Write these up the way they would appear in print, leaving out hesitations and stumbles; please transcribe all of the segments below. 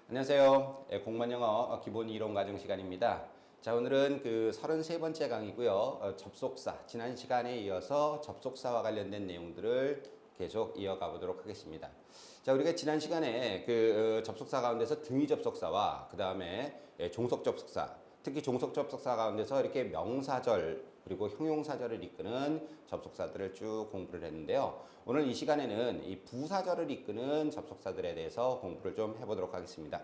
안녕하세요. 공무원 영어 기본 이론 과정 시간입니다. 자, 오늘은 그 33번째 강의고요. 접속사, 지난 시간에 이어서 접속사와 관련된 내용들을 계속 이어가 보도록 하겠습니다. 자, 우리가 지난 시간에 접속사 가운데서 등위 접속사와 그 다음에 종속 접속사, 특히 종속 접속사 가운데서 이렇게 명사절 그리고 형용사절을 이끄는 접속사들을 쭉 공부를 했는데요. 오늘 이 시간에는 이 부사절을 이끄는 접속사들에 대해서 공부를 좀 해보도록 하겠습니다.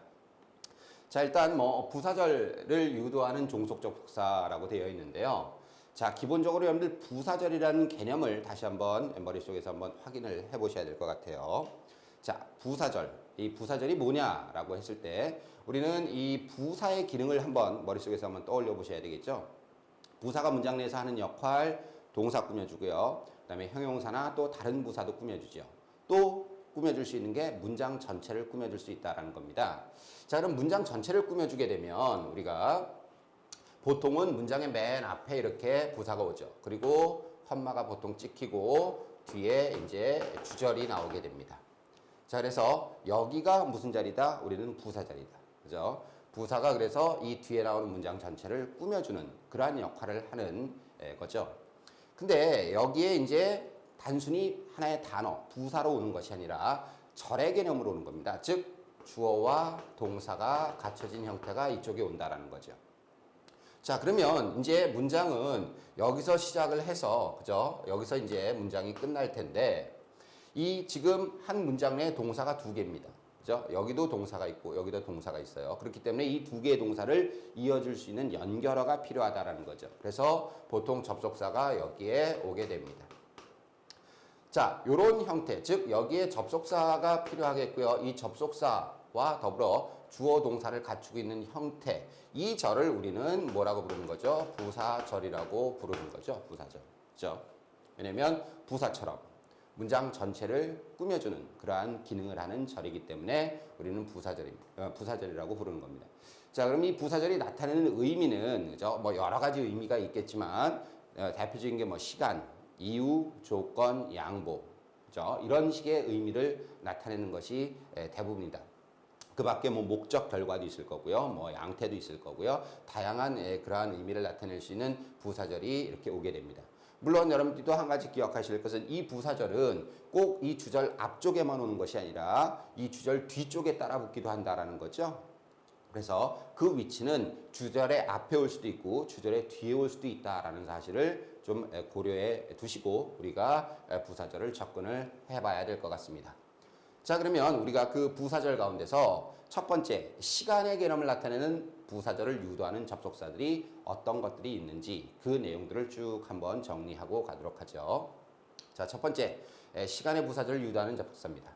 자, 일단 부사절을 유도하는 종속 접속사라고 되어 있는데요. 자, 기본적으로 여러분들 부사절이라는 개념을 다시 한번 머릿속에서 한번 확인을 해보셔야 될 것 같아요. 자, 부사절. 이 부사절이 뭐냐라고 했을 때 우리는 이 부사의 기능을 한번 머릿속에서 한번 떠올려 보셔야 되겠죠. 부사가 문장 내에서 하는 역할, 동사 꾸며주고요. 그 다음에 형용사나 또 다른 부사도 꾸며주죠. 또 꾸며줄 수 있는 게 문장 전체를 꾸며줄 수 있다는 겁니다. 자, 그럼 문장 전체를 꾸며주게 되면 우리가 보통은 문장의 맨 앞에 이렇게 부사가 오죠. 그리고 컴마가 보통 찍히고 뒤에 이제 주절이 나오게 됩니다. 자, 그래서 여기가 무슨 자리다? 우리는 부사자리다. 그죠? 부사가 그래서 이 뒤에 나오는 문장 전체를 꾸며주는 그러한 역할을 하는 거죠. 근데 여기에 이제 단순히 하나의 단어, 부사로 오는 것이 아니라 절의 개념으로 오는 겁니다. 즉, 주어와 동사가 갖춰진 형태가 이쪽에 온다라는 거죠. 자, 그러면 이제 문장은 여기서 시작을 해서, 그죠? 여기서 이제 문장이 끝날 텐데, 이 지금 한 문장 내에 동사가 두 개입니다. 그죠? 여기도 동사가 있고 여기도 동사가 있어요. 그렇기 때문에 이 두 개의 동사를 이어줄 수 있는 연결어가 필요하다라는 거죠. 그래서 보통 접속사가 여기에 오게 됩니다. 자, 요런 형태, 즉 여기에 접속사가 필요하겠고요. 이 접속사와 더불어 주어 동사를 갖추고 있는 형태, 이 절을 우리는 뭐라고 부르는 거죠? 부사절이라고 부르는 거죠. 부사절. 그죠? 왜냐면 부사처럼 문장 전체를 꾸며주는 그러한 기능을 하는 절이기 때문에 우리는 부사절이라고 부르는 겁니다. 자, 그럼 이 부사절이 나타내는 의미는, 그죠? 여러 가지 의미가 있겠지만, 대표적인 게 시간, 이유, 조건, 양보, 그죠? 이런 식의 의미를 나타내는 것이 대부분이다. 그 밖에 목적, 결과도 있을 거고요. 양태도 있을 거고요. 다양한 그러한 의미를 나타낼 수 있는 부사절이 이렇게 오게 됩니다. 물론 여러분들도 한 가지 기억하실 것은 이 부사절은 꼭 이 주절 앞쪽에만 오는 것이 아니라 이 주절 뒤쪽에 따라붙기도 한다라는 거죠. 그래서 그 위치는 주절의 앞에 올 수도 있고 주절의 뒤에 올 수도 있다라는 사실을 좀 고려해 두시고 우리가 부사절을 접근을 해봐야 될 것 같습니다. 자, 그러면 우리가 그 부사절 가운데서 첫 번째 시간의 개념을 나타내는 부사절을 유도하는 접속사들이 어떤 것들이 있는지 그 내용들을 쭉 한번 정리하고 가도록 하죠. 자, 첫 번째 시간의 부사절을 유도하는 접속사입니다.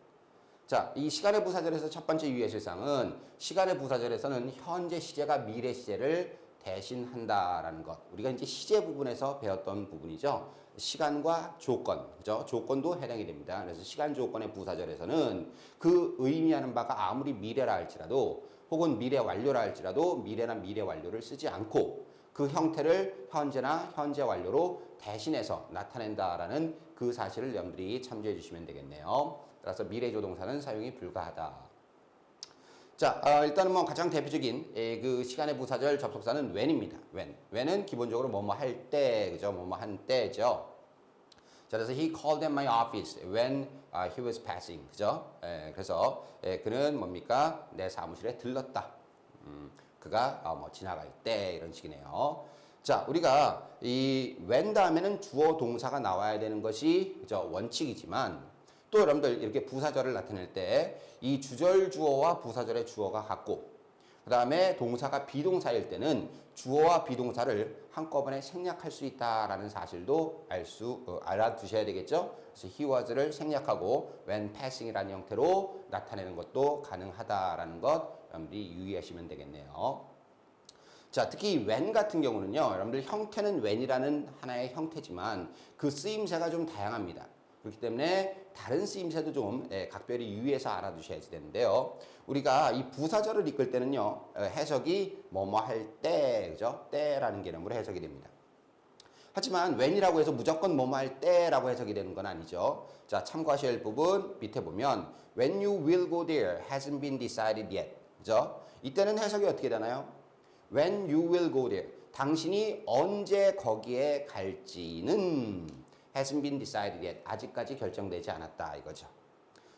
자, 이 시간의 부사절에서 첫 번째 유의사항은 시간의 부사절에서는 현재 시제가 미래 시제를 대신한다라는 것. 우리가 이제 시제 부분에서 배웠던 부분이죠. 시간과 조건, 그죠? 조건도 해당이 됩니다. 그래서 시간 조건의 부사절에서는 그 의미하는 바가 아무리 미래라 할지라도 혹은 미래 완료라 할지라도 미래나 미래 완료를 쓰지 않고 그 형태를 현재나 현재 완료로 대신해서 나타낸다라는 그 사실을 여러분들이 참조해 주시면 되겠네요. 따라서 미래조동사는 사용이 불가하다. 자, 일단은 가장 대표적인 그 시간의 부사절 접속사는 when입니다. when은 기본적으로 뭐뭐 할 때, 그죠? 뭐뭐 한 때죠. 자, 그래서 he called at my office when he was passing, 그죠? 그래서 그는 뭡니까? 내 사무실에 들렀다. 그가 지나갈 때 이런 식이네요. 자, 우리가 이 when 다음에는 주어 동사가 나와야 되는 것이 그죠? 원칙이지만 또 여러분들 이렇게 부사절을 나타낼 때 이 주절 주어와 부사절의 주어가 같고 그 다음에 동사가 비동사일 때는 주어와 비동사를 한꺼번에 생략할 수 있다라는 사실도 알아두셔야 되겠죠. 그래서 he was를 생략하고 when passing이라는 형태로 나타내는 것도 가능하다라는 것 여러분들이 유의하시면 되겠네요. 자, 특히 when 같은 경우는요. 여러분들 형태는 when이라는 하나의 형태지만 그 쓰임새가 좀 다양합니다. 그렇기 때문에 다른 쓰임새도 좀 각별히 유의해서 알아두셔야 되는데요. 우리가 이 부사절을 이끌 때는요. 해석이 뭐뭐 할 때, 그죠? 때라는 개념으로 해석이 됩니다. 하지만 when이라고 해서 무조건 뭐뭐 할 때라고 해석이 되는 건 아니죠. 자, 참고하셔야 할 부분 밑에 보면 when you will go there hasn't been decided yet. 그죠? 이때는 해석이 어떻게 되나요? When you will go there. 당신이 언제 거기에 갈지는 hasn't been decided yet. 아직까지 결정되지 않았다 이거죠.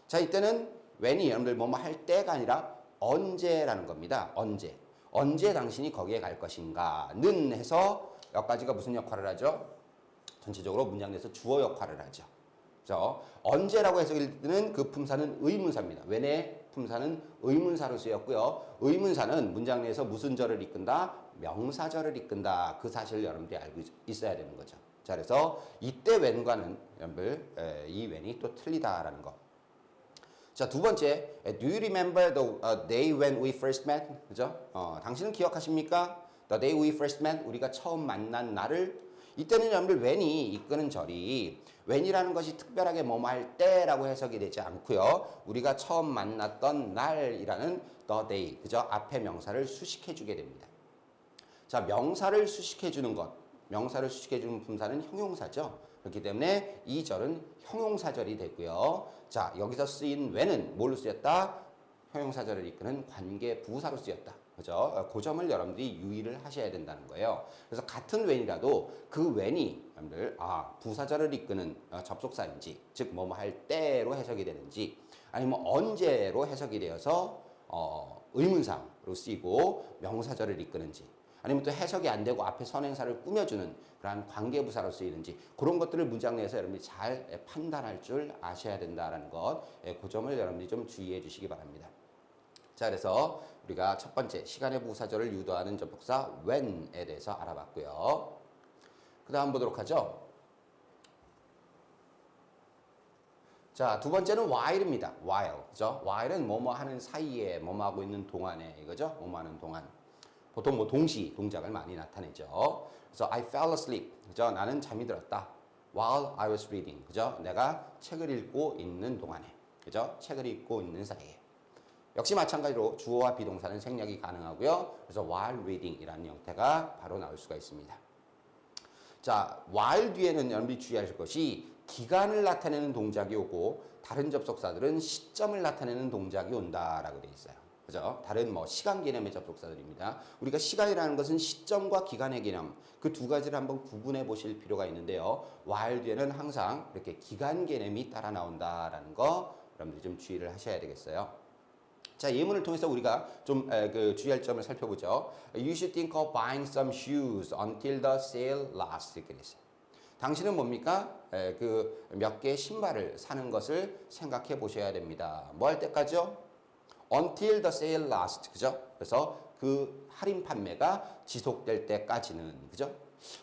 자, 이때는 when이 여러분들 뭐뭐 할 때가 아니라 언제라는 겁니다. 언제. 언제 당신이 거기에 갈 것인가는 해서 여기까지가 무슨 역할을 하죠? 전체적으로 문장 내에서 주어 역할을 하죠. 그죠? 언제라고 해석일 때는 그 품사는 의문사입니다. when의 품사는 의문사로 쓰였고요. 의문사는 문장 내에서 무슨 절을 이끈다? 명사절을 이끈다. 그 사실을 여러분들이 알고 있어야 되는 거죠. 자, 그래서 이때 when과는 여러분들 이 when이 또 틀리다라는 거. 자, 두 번째, do you remember the day when we first met? 그죠? 당신은 기억하십니까? The day we first met, 우리가 처음 만난 날을. 이때는 여러분들 when이 이끄는 절이 when이라는 것이 특별하게 뭐뭐 할 때라고 해석이 되지 않고요. 우리가 처음 만났던 날이라는 the day, 그죠? 앞에 명사를 수식해 주게 됩니다. 자, 명사를 수식해 주는 것, 명사를 수식해 주는 품사는 형용사죠. 그렇기 때문에 이 절은 형용사절이 되고요. 자, 여기서 쓰인 when은 뭘로 쓰였다? 형용사절을 이끄는 관계 부사로 쓰였다. 그죠? 그 점을 여러분들이 유의를 하셔야 된다는 거예요. 그래서 같은 when이라도 그 when이 여러분들 부사절을 이끄는 접속사인지, 즉 뭐뭐 할 때로 해석이 되는지, 아니면 언제로 해석이 되어서 의문사로 쓰이고 명사절을 이끄는지, 아니면 또 해석이 안 되고 앞에 선행사를 꾸며주는 그러한 관계부사로 쓰이는지, 그런 것들을 문장 내에서 여러분들이 잘 판단할 줄 아셔야 된다는 것, 그 점을 여러분들이 좀 주의해 주시기 바랍니다. 자, 그래서 우리가 첫 번째 시간의 부사절을 유도하는 접속사 when에 대해서 알아봤고요. 그 다음 보도록 하죠. 자, 두 번째는 while입니다. while. 그죠? while은 뭐뭐 하는 사이에, 뭐뭐 하고 있는 동안에, 이거죠? 뭐뭐 하는 동안. 보통 뭐 동시 동작을 많이 나타내죠. 그래서 I fell asleep. 그죠? 나는 잠이 들었다. While I was reading. 그죠? 내가 책을 읽고 있는 동안에. 그죠? 책을 읽고 있는 사이에. 역시 마찬가지로 주어와 비동사는 생략이 가능하고요. 그래서 while reading이라는 형태가 바로 나올 수가 있습니다. 자, while 뒤에는 여러분들이 주의하실 것이 기간을 나타내는 동작이 오고 다른 접속사들은 시점을 나타내는 동작이 온다라고 되어 있어요. 그죠? 다른 뭐 시간 개념의 접속사들입니다. 우리가 시간이라는 것은 시점과 기간의 개념, 그 두 가지를 한번 구분해 보실 필요가 있는데요. while 뒤에는 항상 이렇게 기간 개념이 따라 나온다라는 거 여러분들이 좀 주의를 하셔야 되겠어요. 자, 예문을 통해서 우리가 좀 주의할 점을 살펴보죠. You should think of buying some shoes until the sale lasts. 이렇게 됐어요. 당신은 뭡니까? 그 몇 개의 신발을 사는 것을 생각해 보셔야 됩니다. 뭐 할 때까지요? Until the sale lasts. 그죠? 그래서 그 할인 판매가 지속될 때까지는. 그죠?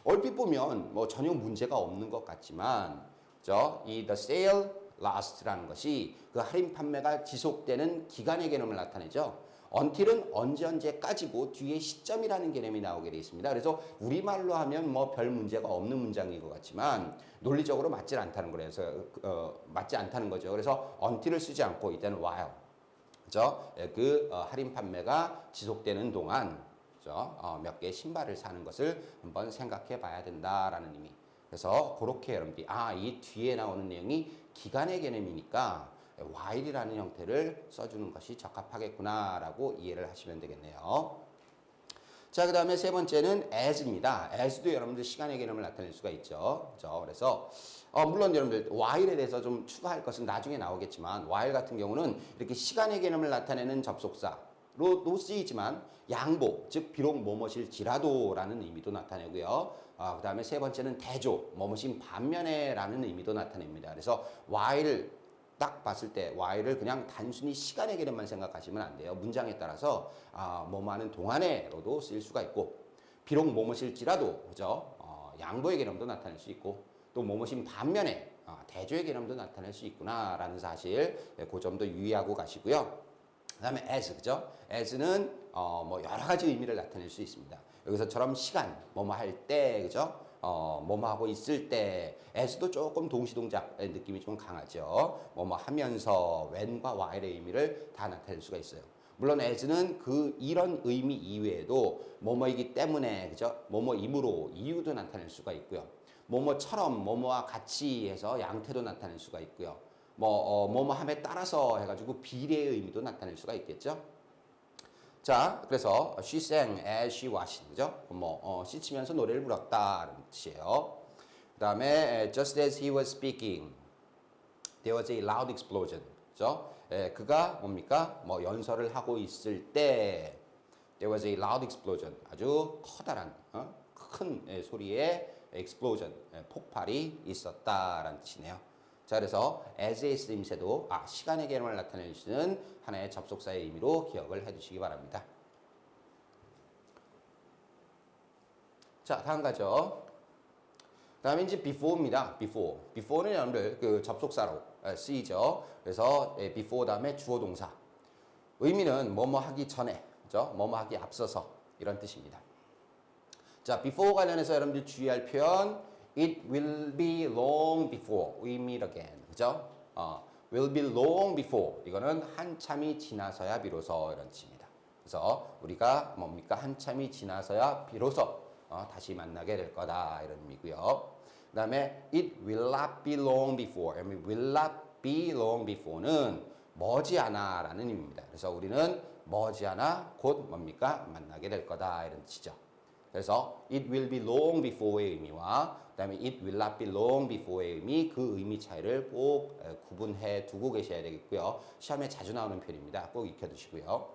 얼핏 보면 뭐 전혀 문제가 없는 것 같지만, 그죠? 이 the sale last라는 것이 그 할인 판매가 지속되는 기간의 개념을 나타내죠. until은 언제까지고 뒤에 시점이라는 개념이 나오게 되어 있습니다. 그래서 우리말로 하면 뭐 별 문제가 없는 문장인 것 같지만 논리적으로 맞지 않다는 거라서 맞지 않다는 거죠. 그래서 until을 쓰지 않고 이때는 while, 그죠? 그 할인 판매가 지속되는 동안, 그죠? 몇 개의 신발을 사는 것을 한번 생각해 봐야 된다라는 의미. 그래서 그렇게 여러분들이 이 뒤에 나오는 내용이 기간의 개념이니까 while이라는 형태를 써주는 것이 적합하겠구나라고 이해를 하시면 되겠네요. 자, 그 다음에 세 번째는 as입니다. as도 여러분들 시간의 개념을 나타낼 수가 있죠. 그렇죠? 그래서 물론 여러분들 while에 대해서 좀 추가할 것은 나중에 나오겠지만 while 같은 경우는 이렇게 시간의 개념을 나타내는 접속사로도 쓰이지만 양보, 즉 비록 뭐뭇일지라도라는 의미도 나타내고요. 그 다음에 세 번째는 대조, 뭐뭇인 반면에라는 의미도 나타냅니다. 그래서 while 딱 봤을 때 while을 그냥 단순히 시간의 개념만 생각하시면 안 돼요. 문장에 따라서 뭐뭐하는 동안에로도 쓰일 수가 있고, 비록 뭐뭇일지라도, 그죠? 양보의 개념도 나타낼 수 있고, 또 뭐뭇인 반면에 대조의 개념도 나타낼 수 있구나라는 사실, 그 점도 유의하고 가시고요. 그 다음에 as, 그죠? as는 뭐 여러 가지 의미를 나타낼 수 있습니다. 여기서처럼 시간, 뭐뭐 할 때, 그죠? 뭐뭐 하고 있을 때, as도 조금 동시동작의 느낌이 좀 강하죠. 뭐뭐 하면서 when과 while의 의미를 다 나타낼 수가 있어요. 물론 as는 이런 의미 이외에도 뭐뭐이기 때문에, 그죠? 뭐뭐이므로 이유도 나타낼 수가 있고요. 뭐뭐처럼, 뭐뭐와 같이 해서 양태도 나타낼 수가 있고요. 뭐뭐함에 따라서 해가지고 비례의 의미도 나타낼 수가 있겠죠. 자, 그래서 she sang as she washing, 그죠? 씻으면서 노래를 불렀다는 뜻이에요. 그 다음에 just as he was speaking, there was a loud explosion, 그죠? 그가 뭡니까? 연설을 하고 있을 때 there was a loud explosion, 아주 커다란 큰 소리의 explosion, 폭발이 있었다라는 뜻이네요. 자, 그래서 as의 쓰임새도 시간의 개념을 나타낼 수 있는 하나의 접속사의 의미로 기억을 해두시기 바랍니다. 자, 다음 가죠. 다음에 이제 before입니다. before는 여러분들 그 접속사로 쓰이죠. 그래서 before 다음에 주어 동사. 의미는 뭐뭐 하기 전에, 그죠? 뭐뭐 하기 앞서서 이런 뜻입니다. 자, before 관련해서 여러분들 주의할 표현 it will be long before we meet again. 그죠? will be long before. 이거는 한참이 지나서야 비로소 이런 뜻입니다. 그래서 우리가 뭡니까? 한참이 지나서야 비로소 다시 만나게 될 거다 이런 의미고요. 그 다음에 it will not be long before. will not be long before는 머지않아 라는 의미입니다. 그래서 우리는 머지않아 곧 뭡니까? 만나게 될 거다 이런 뜻이죠. 그래서 it will be long before의 의미와 그다음에 it will not be long before의 의미, 그 의미 차이를 꼭 구분해 두고 계셔야 되겠고요. 시험에 자주 나오는 표현입니다. 꼭 익혀두시고요.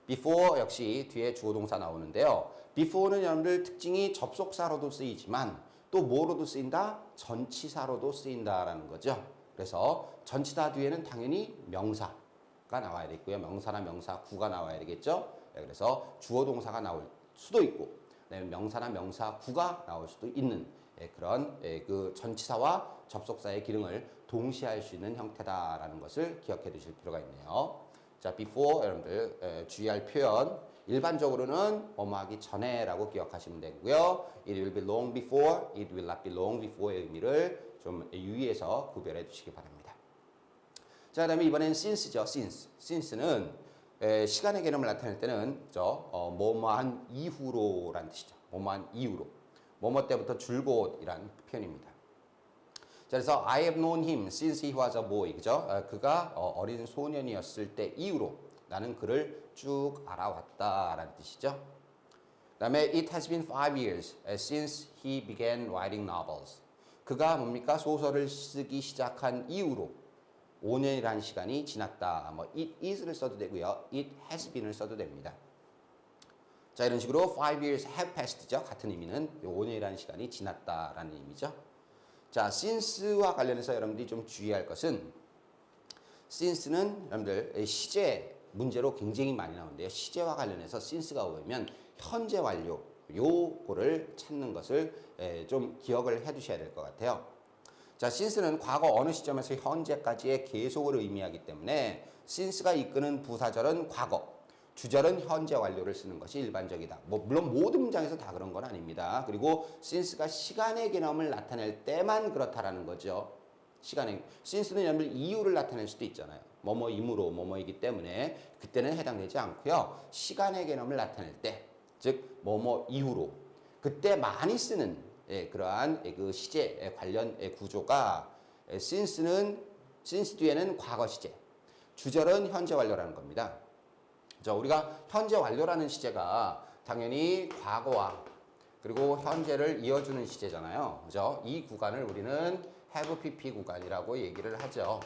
before 역시 뒤에 주어 동사 나오는데요. before는 여러분들 특징이 접속사로도 쓰이지만 또 뭐로도 쓰인다? 전치사로도 쓰인다라는 거죠. 그래서 전치사 뒤에는 당연히 명사가 나와야 되고요. 명사나 명사 구가 나와야 되겠죠. 그래서 주어 동사가 나올 수도 있고 명사나 명사 구가 나올 수도 있는 그런 그 전치사와 접속사의 기능을 동시에 할 수 있는 형태다라는 것을 기억해 두실 필요가 있네요. 자, before 여러분들 주의할 표현 일반적으로는 뭐뭐 하기 전에라고 기억하시면 되고요. It will be long before, it will not be long before의 의미를 좀 유의해서 구별해 주시기 바랍니다. 자, 그다음에 이번엔 since죠. since는 시간의 개념을 나타낼 때는 뭐뭐한 이후로라는 뜻이죠. 뭐뭐한 이후로. 뭐뭐 때부터 줄곧 이란 표현입니다. 자, 그래서 I have known him since he was a boy. 그죠? 그가 어린 소년이었을 때 이후로 나는 그를 쭉 알아왔다라는 뜻이죠. 그다음에 it has been 5 years since he began writing novels. 그가 뭡니까? 소설을 쓰기 시작한 이후로 5년이라는 시간이 지났다. it is를 써도 되고요. it has been을 써도 됩니다. 자, 이런 식으로 5 years have passed죠. 같은 의미는 5년이라는 시간이 지났다라는 의미죠. 자, since와 관련해서 여러분들이 좀 주의할 것은 since는 여러분들 시제 문제로 굉장히 많이 나오는데요. 시제와 관련해서 since가 오면 현재 완료 요거를 찾는 것을 좀 기억을 해 두셔야 될 것 같아요. 자, since는 과거 어느 시점에서 현재까지의 계속을 의미하기 때문에 since가 이끄는 부사절은 과거, 주절은 현재 완료를 쓰는 것이 일반적이다. 물론 모든 문장에서 다 그런 건 아닙니다. 그리고 since가 시간의 개념을 나타낼 때만 그렇다라는 거죠. since는 여러분 이유를 나타낼 수도 있잖아요. 뭐뭐이므로 뭐뭐이기 때문에 그때는 해당되지 않고요. 시간의 개념을 나타낼 때, 즉 뭐뭐 이후로 그때 많이 쓰는 그러한 그 시제 관련 구조가 since 뒤에는 과거 시제, 주절은 현재 완료라는 겁니다. 자, 우리가 현재 완료라는 시제가 당연히 과거와 그리고 현재를 이어주는 시제잖아요. 그죠? 이 구간을 우리는 have pp 구간이라고 얘기를 하죠.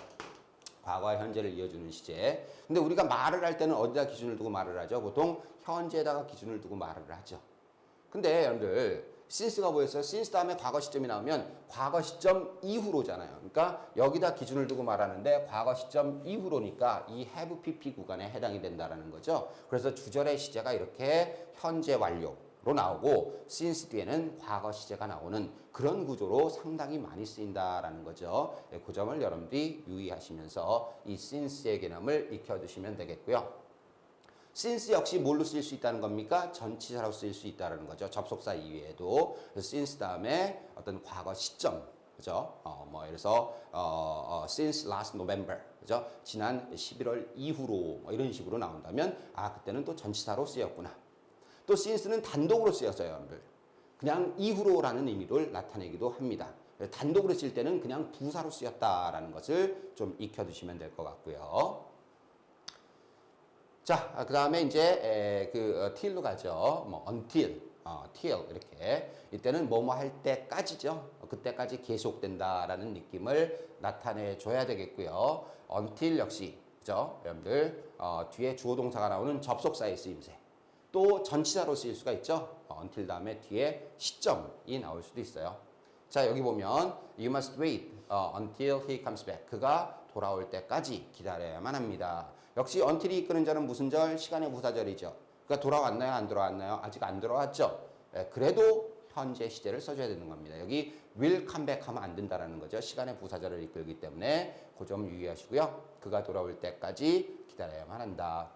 과거와 현재를 이어주는 시제. 근데 우리가 말을 할 때는 어디다 기준을 두고 말을 하죠? 보통 현재에다가 기준을 두고 말을 하죠. 근데 여러분들 since가 뭐였어요? since 다음에 과거 시점이 나오면 과거 시점 이후로잖아요. 그러니까 여기다 기준을 두고 말하는데 과거 시점 이후로니까 이 have pp 구간에 해당이 된다라는 거죠. 그래서 주절의 시제가 이렇게 현재 완료로 나오고 since 뒤에는 과거 시제가 나오는 그런 구조로 상당히 많이 쓰인다라는 거죠. 그 점을 여러분들이 유의하시면서 이 since의 개념을 익혀두시면 되겠고요. since 역시 뭘로 쓰일 수 있다는 겁니까? 전치사로 쓰일 수 있다는 거죠. 접속사 이외에도. 그래서 since 다음에 어떤 과거 시점, 그죠? 예를 들어서 since last November, 그죠? 지난 11월 이후로 이런 식으로 나온다면 그때는 또 전치사로 쓰였구나. 또 since는 단독으로 쓰였어요, 여러분들. 그냥 이후로라는 의미를 나타내기도 합니다. 단독으로 쓸 때는 그냥 부사로 쓰였다라는 것을 좀 익혀두시면 될 것 같고요. 자, 그 다음에 이제 till로 가죠. 뭐 until, till 이렇게 이때는 뭐뭐 할 때까지죠. 그때까지 계속된다라는 느낌을 나타내 줘야 되겠고요. until 역시 그죠? 여러분들 뒤에 주어 동사가 나오는 접속사의 쓰임새. 또 전치사로 쓰일 수가 있죠. until 다음에 뒤에 시점이 나올 수도 있어요. 자, 여기 보면 you must wait until he comes back. 그가 돌아올 때까지 기다려야만 합니다. 역시 until이 이끄는 절은 무슨 절? 시간의 부사절이죠. 그러니까 돌아왔나요? 안 돌아왔나요? 아직 안 돌아왔죠. 그래도 현재 시제를 써줘야 되는 겁니다. 여기 will come back 하면 안 된다라는 거죠. 시간의 부사절을 이끌기 때문에 그 점 유의하시고요. 그가 돌아올 때까지 기다려야만 한다.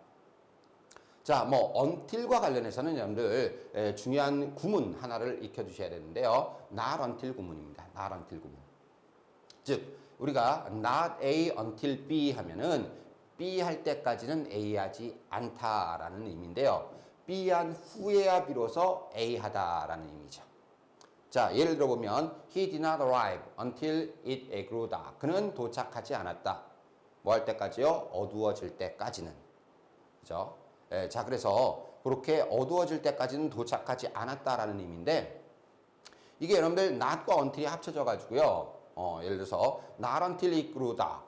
자, 뭐 until과 관련해서는 여러분들 중요한 구문 하나를 익혀두셔야 되는데요. not until 구문입니다. not until 구문. 즉 우리가 not A until B 하면은 B 할 때까지는 A 하지 않다라는 의미인데요. B 한 후에야 비로소 A 하다라는 의미죠. 자, 예를 들어 보면 he did not arrive until it grew dark. 그는 도착하지 않았다. 뭐 할 때까지요? 어두워질 때까지는. 그죠? 자, 그래서 그렇게 어두워질 때까지는 도착하지 않았다라는 의미인데 이게 여러분들 not과 until이 합쳐져 가지고요. 예를 들어서 not until it grew dark.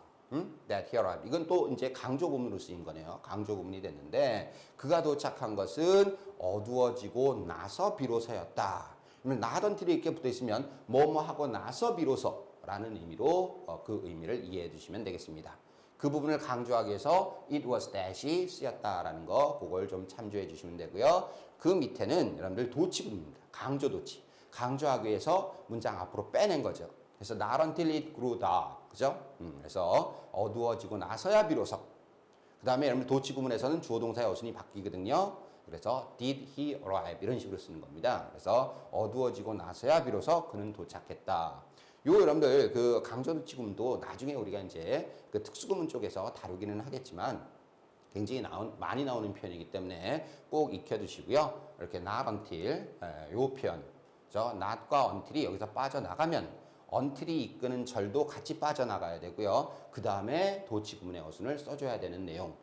that he arrived. 이건 또 이제 강조 구문으로 쓰인 거네요. 강조 구문이 됐는데 그가 도착한 것은 어두워지고 나서 비로소였다. 그러면 not until이 이렇게 붙어 있으면 뭐뭐 하고 나서 비로소라는 의미로 그 의미를 이해해 주시면 되겠습니다. 그 부분을 강조하기 위해서 it was that이 쓰였다라는 거 그걸 좀 참조해 주시면 되고요. 그 밑에는 여러분들 도치구문입니다. 강조 도치. 강조하기 위해서 문장 앞으로 빼낸 거죠. 그래서 not until it grew dark. 그죠? 그래서 어두워지고 나서야 비로소. 그 다음에 여러분 도치 구문에서는 주어 동사의 어순이 바뀌거든요. 그래서 did he arrive 이런 식으로 쓰는 겁니다. 그래서 어두워지고 나서야 비로소 그는 도착했다. 요 여러분들 그 강조 도치 구문도 나중에 우리가 이제 그 특수구문 쪽에서 다루기는 하겠지만 굉장히 많이 나오는 표현이기 때문에 꼭 익혀두시고요. 이렇게 not until 요 표현, not과 until이 여기서 빠져나가면 until이 이끄는 절도 같이 빠져나가야 되고요. 그 다음에 도치 구문의 어순을 써줘야 되는 내용,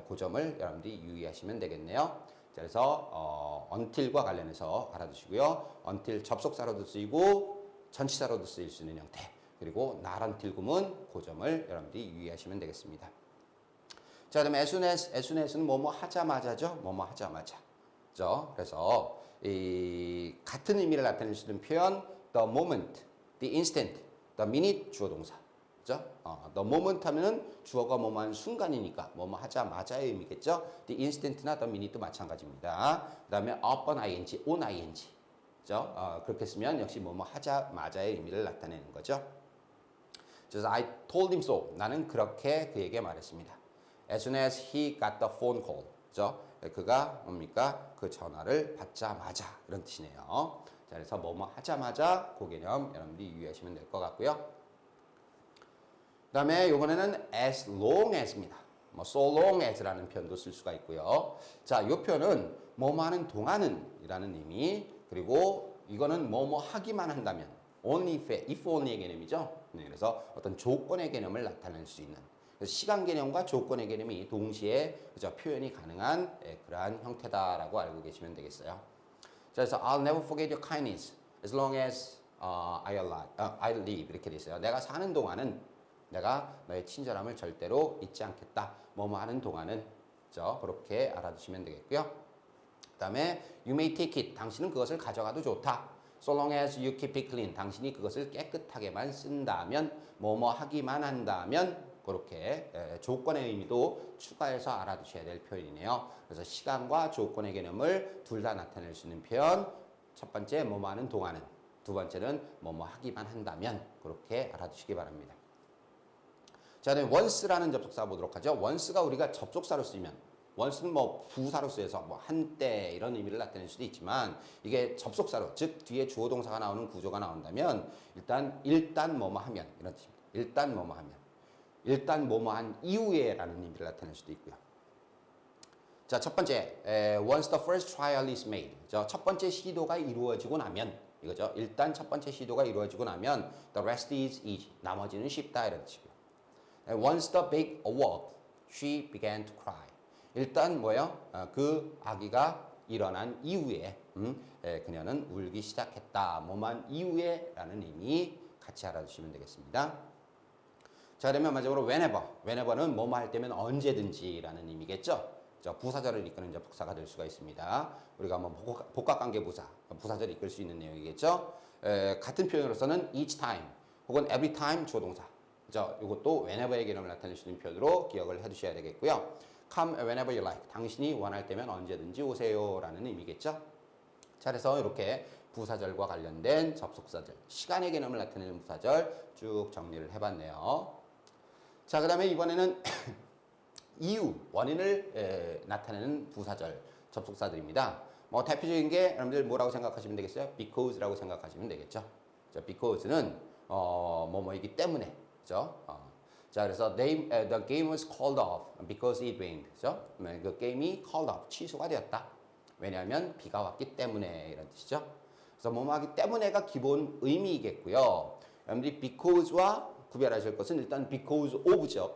그 점을 여러분들이 유의하시면 되겠네요. 그래서 until과 관련해서 알아두시고요. until 접속사로도 쓰이고 전치사로도 쓰일 수 있는 형태, 그리고 not until 구문, 그 점을 여러분들이 유의하시면 되겠습니다. 자, 그다음에 as soon as는 뭐뭐 하자마자죠. 뭐뭐 하자마자. 그래서 이 같은 의미를 나타낼 수 있는 표현 the moment, the instant, the minute 주어 동사. 그죠? the moment 하면은 주어가 뭐뭐 한 순간이니까 뭐뭐 하자마자의 의미겠죠. the instant나 the minute도 마찬가지입니다. 그다음에 upon ing, on ing. 그죠? 그렇게 쓰면 역시 뭐뭐 하자마자의 의미를 나타내는 거죠. 그래서 I told him so. 나는 그렇게 그에게 말했습니다. As soon as he got the phone call. 그죠? 그가 뭡니까? 그 전화를 받자마자 이런 뜻이네요. 자, 그래서 뭐뭐 하자마자 그 개념 여러분들이 유의하시면 될 것 같고요. 그 다음에 이번에는 as long as입니다. 뭐 so long as라는 표현도 쓸 수가 있고요. 자, 이 표현은 뭐뭐 하는 동안은 이라는 의미, 그리고 이거는 뭐뭐 하기만 한다면 only if only의 개념이죠. 네, 그래서 어떤 조건의 개념을 나타낼 수 있는 시간 개념과 조건의 개념이 동시에 그죠, 표현이 가능한 그러한 형태다라고 알고 계시면 되겠어요. 자, 그래서 I'll never forget your kindness as long as I live 이렇게 돼 있어요. 내가 사는 동안은 내가 너의 친절함을 절대로 잊지 않겠다. 뭐뭐 하는 동안은 그죠, 그렇게 알아두시면 되겠고요. 그 다음에 you may take it. 당신은 그것을 가져가도 좋다. So long as you keep it clean. 당신이 그것을 깨끗하게만 쓴다면, 뭐뭐 하기만 한다면 그렇게 조건의 의미도 추가해서 알아두셔야 될 표현이네요. 그래서 시간과 조건의 개념을 둘 다 나타낼 수 있는 표현. 첫 번째 뭐뭐 하는 동안은, 두 번째는 뭐뭐 하기만 한다면 그렇게 알아두시기 바랍니다. 자, 그다음에 once라는 접속사 보도록 하죠. once가 우리가 접속사로 쓰이면 once는 뭐 부사로 쓰여서 뭐 한때 이런 의미를 나타낼 수도 있지만 이게 접속사로, 즉 뒤에 주어 동사가 나오는 구조가 나온다면 일단 뭐뭐 하면 이런 뜻입니다. 일단 뭐뭐 하면, 일단 뭐뭐 한 이후에라는 의미를 나타낼 수도 있고요. 자, 첫 번째 once the first trial is made. 첫 번째 시도가 이루어지고 나면 이거죠. 일단 첫 번째 시도가 이루어지고 나면 the rest is easy. 나머지는 쉽다 이런 뜻이고요. Once the babe awoke, she began to cry. 일단 뭐예요? 그 아기가 일어난 이후에 그녀는 울기 시작했다. 뭐만 이후에 라는 의미 같이 알아두시면 되겠습니다. 자, 그러면 마지막으로 whenever. whenever는 뭐뭐 할 때면 언제든지 라는 의미겠죠. 부사절을 이끄는 접속사가 될 수가 있습니다. 우리가 뭐 복합관계 부사절을 이끌 수 있는 내용이겠죠. 같은 표현으로서는 each time 혹은 every time 주어 동사. 이것도 whenever의 개념을 나타낼 수 있는 표현으로 기억을 해두셔야 되겠고요. Come whenever you like. 당신이 원할 때면 언제든지 오세요 라는 의미겠죠. 자, 그래서 이렇게 부사절과 관련된 접속사절, 시간의 개념을 나타내는 부사절 쭉 정리를 해봤네요. 자, 그 다음에 이번에는 이유, 원인을 나타내는 부사절, 접속사들입니다. 뭐 대표적인 게 여러분들 뭐라고 생각하시면 되겠어요? because라고 생각하시면 되겠죠. 자, because는 뭐뭐이기 때문에, 그죠? 자, 그래서 the game was called off because it rained, 그죠? 그 게임이 called off, 취소가 되었다. 왜냐하면 비가 왔기 때문에 이런 뜻이죠. 그래서 뭐뭐 하기 때문에가 기본 의미이겠고요. 여러분들이 because와 구별하실 것은 일단 because of죠.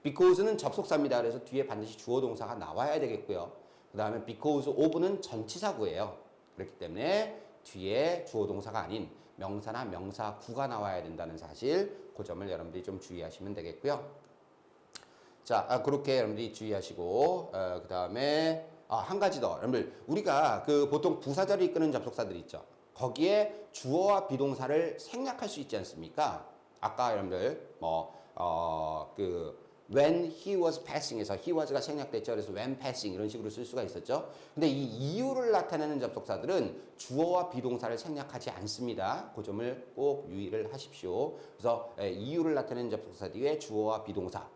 because는 접속사입니다. 그래서 뒤에 반드시 주어 동사가 나와야 되겠고요. 그 다음에 because of는 전치사구예요. 그렇기 때문에 뒤에 주어 동사가 아닌 명사나 명사구가 나와야 된다는 사실, 그 점을 여러분들이 좀 주의하시면 되겠고요. 자, 그렇게 여러분들이 주의하시고, 그 다음에 한 가지 더. 여러분들, 우리가 그 보통 부사절을 이끄는 접속사들 있죠. 거기에 주어와 비동사를 생략할 수 있지 않습니까? 아까 여러분들 when he was passing에서 he was가 생략됐죠. 그래서 when passing 이런 식으로 쓸 수가 있었죠. 근데 이 이유를 나타내는 접속사들은 주어와 비동사를 생략하지 않습니다. 그 점을 꼭 유의를 하십시오. 그래서 이유를 나타내는 접속사 뒤에 주어와 비동사,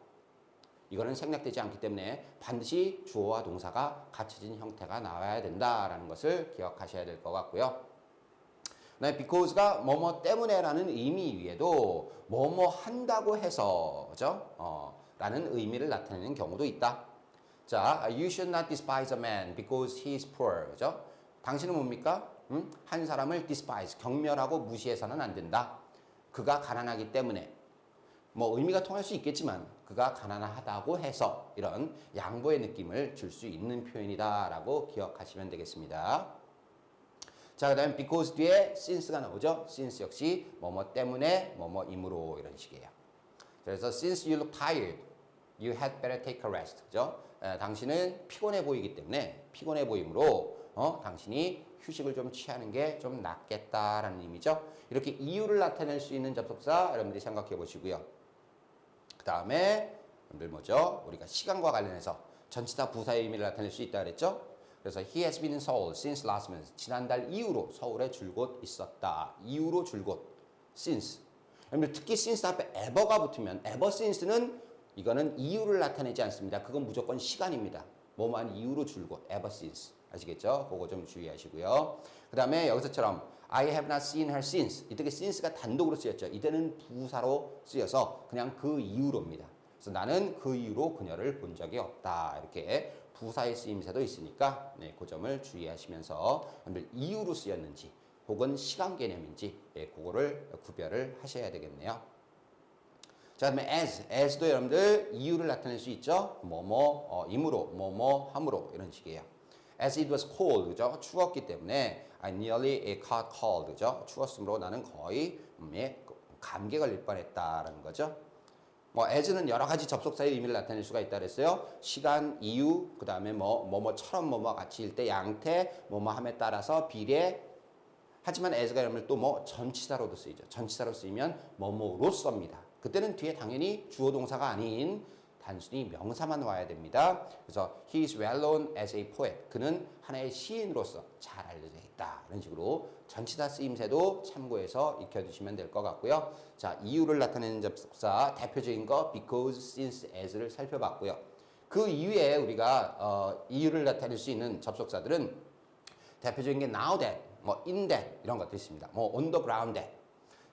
이거는 생략되지 않기 때문에 반드시 주어와 동사가 갖춰진 형태가 나와야 된다라는 것을 기억하셔야 될 것 같고요. because가 뭐뭐 때문에라는 의미 위에도 뭐뭐 한다고 해서, 그죠? 라는 의미를 나타내는 경우도 있다. 자, you should not despise a man because he is poor, 그죠? 당신은 뭡니까? 한 사람을 despise, 경멸하고 무시해서는 안 된다. 그가 가난하기 때문에. 뭐 의미가 통할 수 있겠지만 그가 가난하다고 해서 이런 양보의 느낌을 줄 수 있는 표현이다라고 기억하시면 되겠습니다. 자, 그 다음에 because 뒤에 since가 나오죠. since 역시 뭐뭐 때문에 뭐뭐이므로 이런 식이에요. 그래서 since you look tired, you had better take a rest. 그죠? 당신은 피곤해 보이기 때문에 피곤해 보이므로 당신이 휴식을 좀 취하는 게 좀 낫겠다라는 의미죠. 이렇게 이유를 나타낼 수 있는 접속사 여러분들이 생각해 보시고요. 그 다음에 여러분들 뭐죠? 우리가 시간과 관련해서 전치사 부사의 의미를 나타낼 수 있다 그랬죠? 그래서 he has been in Seoul since last month. 지난달 이후로 서울에 줄곧 있었다. 이후로 줄곧. since. 여러분들 특히 since 앞에 ever가 붙으면 ever since는 이거는 이유를 나타내지 않습니다. 그건 무조건 시간입니다. 뭐만 이유로 줄곧. ever since. 아시겠죠? 그거 좀 주의하시고요. 그 다음에 여기서처럼 I have not seen her since. 이때 since가 단독으로 쓰였죠. 이때는 부사로 쓰여서 그냥 그 이후로입니다. 그래서 나는 그 이후로 그녀를 본 적이 없다. 이렇게 부사의 쓰임새도 있으니까 그 점을 주의하시면서 이유로 쓰였는지 혹은 시간 개념인지 그거를 구별을 하셔야 되겠네요. 자, 그다음에 as도 여러분들 이유를 나타낼 수 있죠. 임으로, 함으로 이런 식이에요. As it was cold, 그죠? 추웠기 때문에 I nearly caught cold, 그죠? 추웠으므로 나는 거의 감기에 걸릴 뻔했다라는 거죠. as는 여러 가지 접속사의 의미를 나타낼 수가 있다 그랬어요. 시간, 이유, 그 다음에 뭐뭐처럼 같이일 때 양태, 뭐뭐함에 따라서 비례. 하지만 as가 여러분들 또 전치사로도 쓰이죠. 전치사로 쓰이면 뭐뭐로써입니다. 그때는 뒤에 당연히 주어 동사가 아닌 단순히 명사만 와야 됩니다. 그래서 he is well known as a poet. 그는 하나의 시인으로서 잘 알려져 있다. 이런 식으로 전치사 쓰임새도 참고해서 익혀두시면 될 것 같고요. 자, 이유를 나타내는 접속사 대표적인 거 because, since, as를 살펴봤고요. 그 이후에 우리가 이유를 나타낼 수 있는 접속사들은 대표적인 게 now that, in that 이런 것도 있습니다. on the ground that.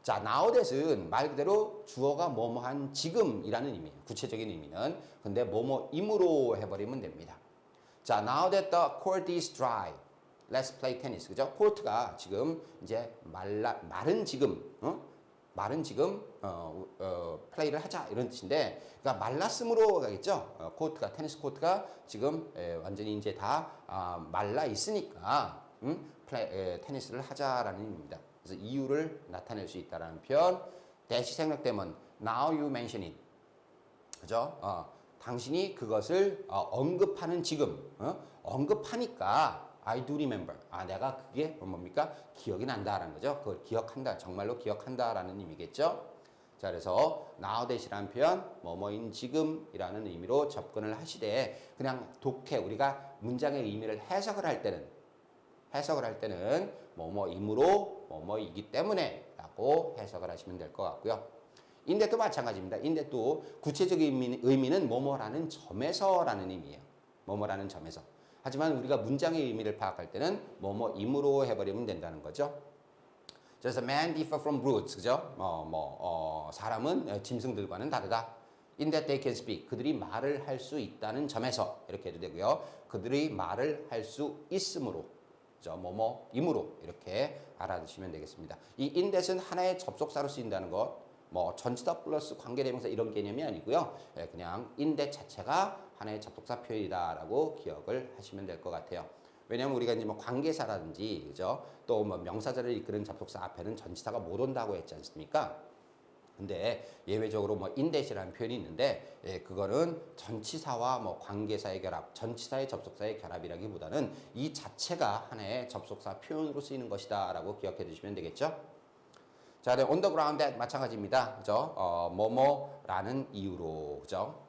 자, now that은 말 그대로 주어가 뭐뭐한 지금이라는 의미예요. 구체적인 의미는. 근데 뭐뭐임으로 해버리면 됩니다. 자, now that the court is dry, let's play tennis. 그죠? 코트가 지금 이제 마른 지금, 말은 지금 플레이를 하자 이런 뜻인데, 그러니까 말랐으므로 가겠죠. 코트가 테니스 코트가 지금 완전히 이제 다 말라 있으니까 테니스를 하자라는 의미입니다. 그래서 이유를 나타낼 수 있다라는 표현. 대시 생략되면 now you mention it, 그죠? 당신이 그것을 언급하는 지금 언급하니까 I do remember. 내가 그게 뭡니까? 기억이 난다라는 거죠. 그걸 기억한다. 정말로 기억한다라는 의미겠죠. 자, 그래서 now that이라는 표현, 뭐뭐인 지금이라는 의미로 접근을 하시되, 그냥 독해 우리가 문장의 의미를 해석을 할 때는 뭐뭐이므로 뭐뭐이기 때문에라고 해석을 하시면 될 것 같고요. 인데도 마찬가지입니다. 인데도 구체적 의미는 뭐뭐라는 점에서라는 의미예요. 뭐뭐라는 점에서. 하지만 우리가 문장의 의미를 파악할 때는 뭐뭐임으로 해버리면 된다는 거죠. 그래서 man differ from brutes, 그죠? 사람은 짐승들과는 다르다. In that they can speak. 그들이 말을 할 수 있다는 점에서 이렇게 해도 되고요. 그들이 말을 할 수 있으므로, 그죠? 뭐뭐임으로 이렇게 알아두시면 되겠습니다. 이 in that은 하나의 접속사로 쓰인다는 것. 전치사 플러스 관계대명사 이런 개념이 아니고요. 그냥 in that 자체가 하나의 접속사 표현이다라고 기억을 하시면 될 것 같아요. 왜냐하면 우리가 이제 관계사라든지, 그죠? 또 명사절을 이끄는 접속사 앞에는 전치사가 못 온다고 했지 않습니까? 근데 예외적으로 in that이라는 표현이 있는데, 그거는 전치사와 관계사의 결합, 전치사의 접속사의 결합이라기보다는 이 자체가 하나의 접속사 표현으로 쓰이는 것이다라고 기억해 두시면 되겠죠? 자, on the ground that 마찬가지입니다. 그죠? 뭐뭐라는 이유로, 그죠?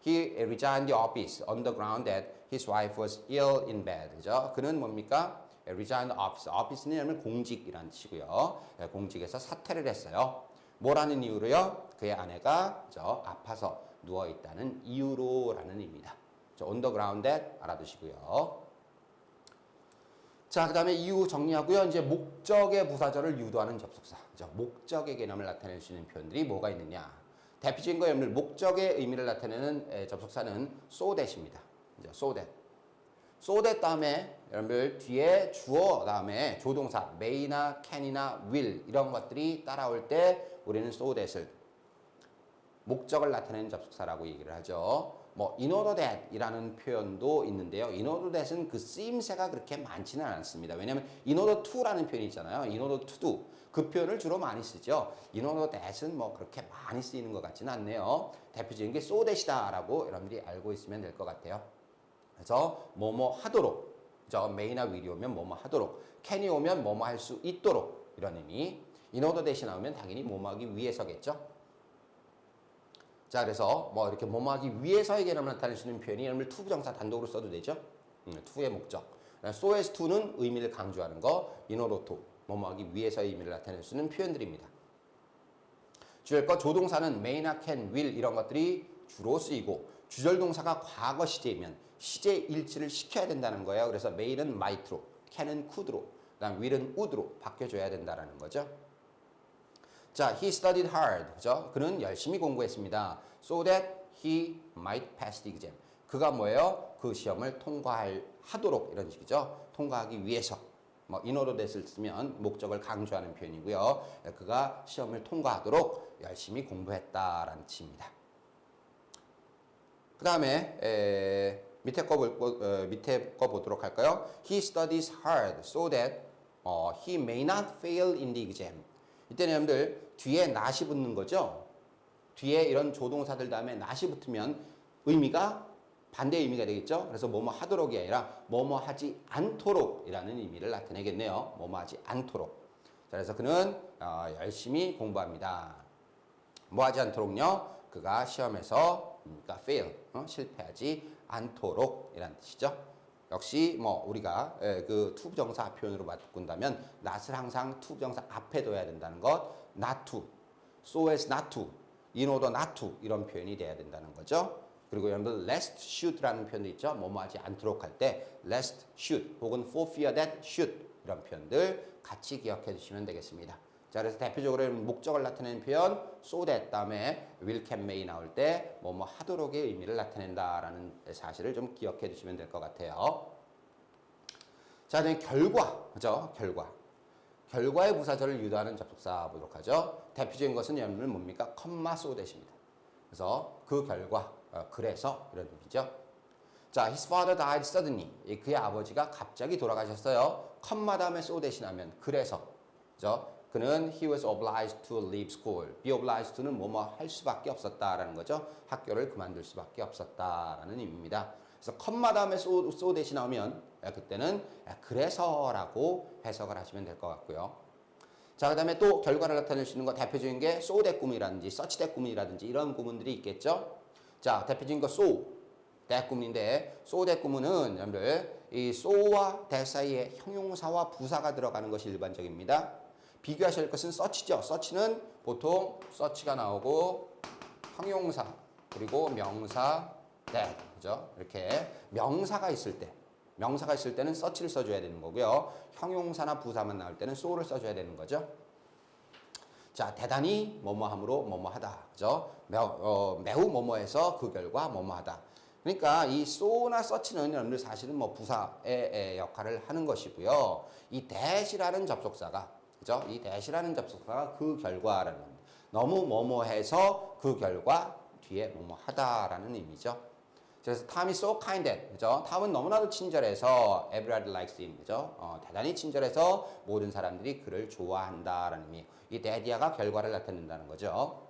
He resigned the office on the ground that his wife was ill in bed. 그죠? 그는 뭡니까? resigned office. office는 공직이라는 뜻이고요. 공직에서 사퇴를 했어요. 뭐라는 이유로요? 그의 아내가 아파서 누워 있다는 이유로라는 의미입니다. on the ground that 알아두시고요. 자, 그 다음에 이유 정리하고요. 이제 목적의 부사절을 유도하는 접속사. 그죠? 목적의 개념을 나타낼 수 있는 표현들이 뭐가 있느냐. 대표적인 거 여러분들 목적의 의미를 나타내는 접속사는 so that입니다. so that. so that 다음에 여러분들 뒤에 주어 다음에 조동사 may나 can이나 will 이런 것들이 따라올 때 우리는 so that을 목적을 나타내는 접속사라고 얘기를 하죠. in order that 이라는 표현도 있는데요. in order that은 그 쓰임새가 그렇게 많지는 않습니다. 왜냐하면 in order to라는 표현이 있잖아요. in order to do. 그 표현을 주로 많이 쓰죠. in order that은 그렇게 많이 쓰이는 것 같지는 않네요. 대표적인 게 so that이다 라고 여러분들이 알고 있으면 될 것 같아요. 그래서 뭐뭐 하도록, may나 will이 오면 뭐뭐 하도록, can이 오면 뭐뭐 할 수 있도록 이런 의미. in order that이 나오면 당연히 뭐뭐 하기 위해서겠죠. 자, 그래서 이렇게 뭐뭐하기 위해서의 개념을 나타낼 수 있는 표현이 여러분들 to 부정사 단독으로 써도 되죠. to의 목적. so as to는 의미를 강조하는 거, in order to 뭐뭐하기 위해서의 의미를 나타낼 수 있는 표현들입니다. 주할 것 조동사는 may나 can, will 이런 것들이 주로 쓰이고, 주절 동사가 과거 시제이면 시제 일치를 시켜야 된다는 거예요. 그래서 may는 might로, can은 could로, 그다음 will은 would로 바뀌어줘야 된다는 거죠. 자, he studied hard. 그죠? 그는 열심히 공부했습니다. So that he might pass the exam. 그가 뭐예요? 그 시험을 통과하도록 이런 식이죠. 통과하기 위해서. in order that을 쓰면 목적을 강조하는 표현이고요. 그가 시험을 통과하도록 열심히 공부했다라는 뜻입니다. 그 다음에 밑에 거 보도록 할까요? He studies hard so that he may not fail in the exam. 이때는 여러분들 뒤에 not이 붙는 거죠. 뒤에 이런 조동사들 다음에 not이 붙으면 의미가 반대 의미가 되겠죠. 그래서 뭐뭐 하도록이 아니라 뭐뭐 하지 않도록이라는 의미를 나타내겠네요. 뭐뭐 하지 않도록. 자, 그래서 그는 열심히 공부합니다. 뭐 하지 않도록요? 그가 시험에서 fail, 실패하지 않도록이라는 뜻이죠. 역시 우리가 그 to 부정사 표현으로 바꾼다면 not을 항상 to 부정사 앞에 둬야 된다는 것, not to, so as not to, in order not to 이런 표현이 돼야 된다는 거죠. 그리고 여러분들 lest should라는 표현도 있죠. 뭐뭐 하지 않도록 할 때 lest should 혹은 for fear that should 이런 표현들 같이 기억해 주시면 되겠습니다. 자, 그래서 대표적으로 목적을 나타내는 표현 so that 다음에 will, can, may 나올 때 뭐뭐 하도록의 의미를 나타낸다라는 사실을 좀 기억해 주시면 될 것 같아요. 자, 이제 결과, 그죠? 결과. 결과의 부사절을 유도하는 접속사 보도록 하죠. 대표적인 것은 여러분들 뭡니까? 컴마 so that입니다. 그래서 그 결과, 그래서 이런 의미죠. 자, his father died suddenly. 그의 아버지가 갑자기 돌아가셨어요. 컴마 다음에 so that이 나면 그래서, 그죠? 그는 he was obliged to leave school. be obliged to는 뭐뭐 할 수밖에 없었다라는 거죠. 학교를 그만둘 수밖에 없었다라는 의미입니다. 그래서 컴마 다음에 so that이 나오면 그때는 그래서라고 해석을 하시면 될 것 같고요. 자, 그 다음에 또 결과를 나타낼 수 있는 거 대표적인 게 so that 구문이라든지 such that 구문이라든지 이런 구문들이 있겠죠. 자, 대표적인 거 so that 구문인데 so that 구문은 여러분들 이 so와 that 사이에 형용사와 부사가 들어가는 것이 일반적입니다. 비교하실 것은 such죠. such는 보통 such가 나오고 형용사 그리고 명사 that 그죠? 이렇게 명사가 있을 때는 such를 써줘야 되는 거고요. 형용사나 부사만 나올 때는 so를 써줘야 되는 거죠. 자, 대단히 뭐뭐함으로 뭐뭐하다. 그죠? 매우 뭐뭐해서 그 결과 뭐뭐하다. 그러니까 이 so나 such는 여러분들 사실은 뭐 부사의 역할을 하는 것이고요. 이 that이라는 접속사가 그죠? 이 that이라는 접속사가 그 결과라는 겁니다. 너무 뭐뭐해서 그 결과 뒤에 뭐뭐하다라는 의미죠. 그래서 Tom is so kind that, 그죠? 탐은 너무나도 친절해서 everybody likes him, 그죠? 대단히 친절해서 모든 사람들이 그를 좋아한다라는 의미. 이 that이야가 결과를 나타낸다는 거죠.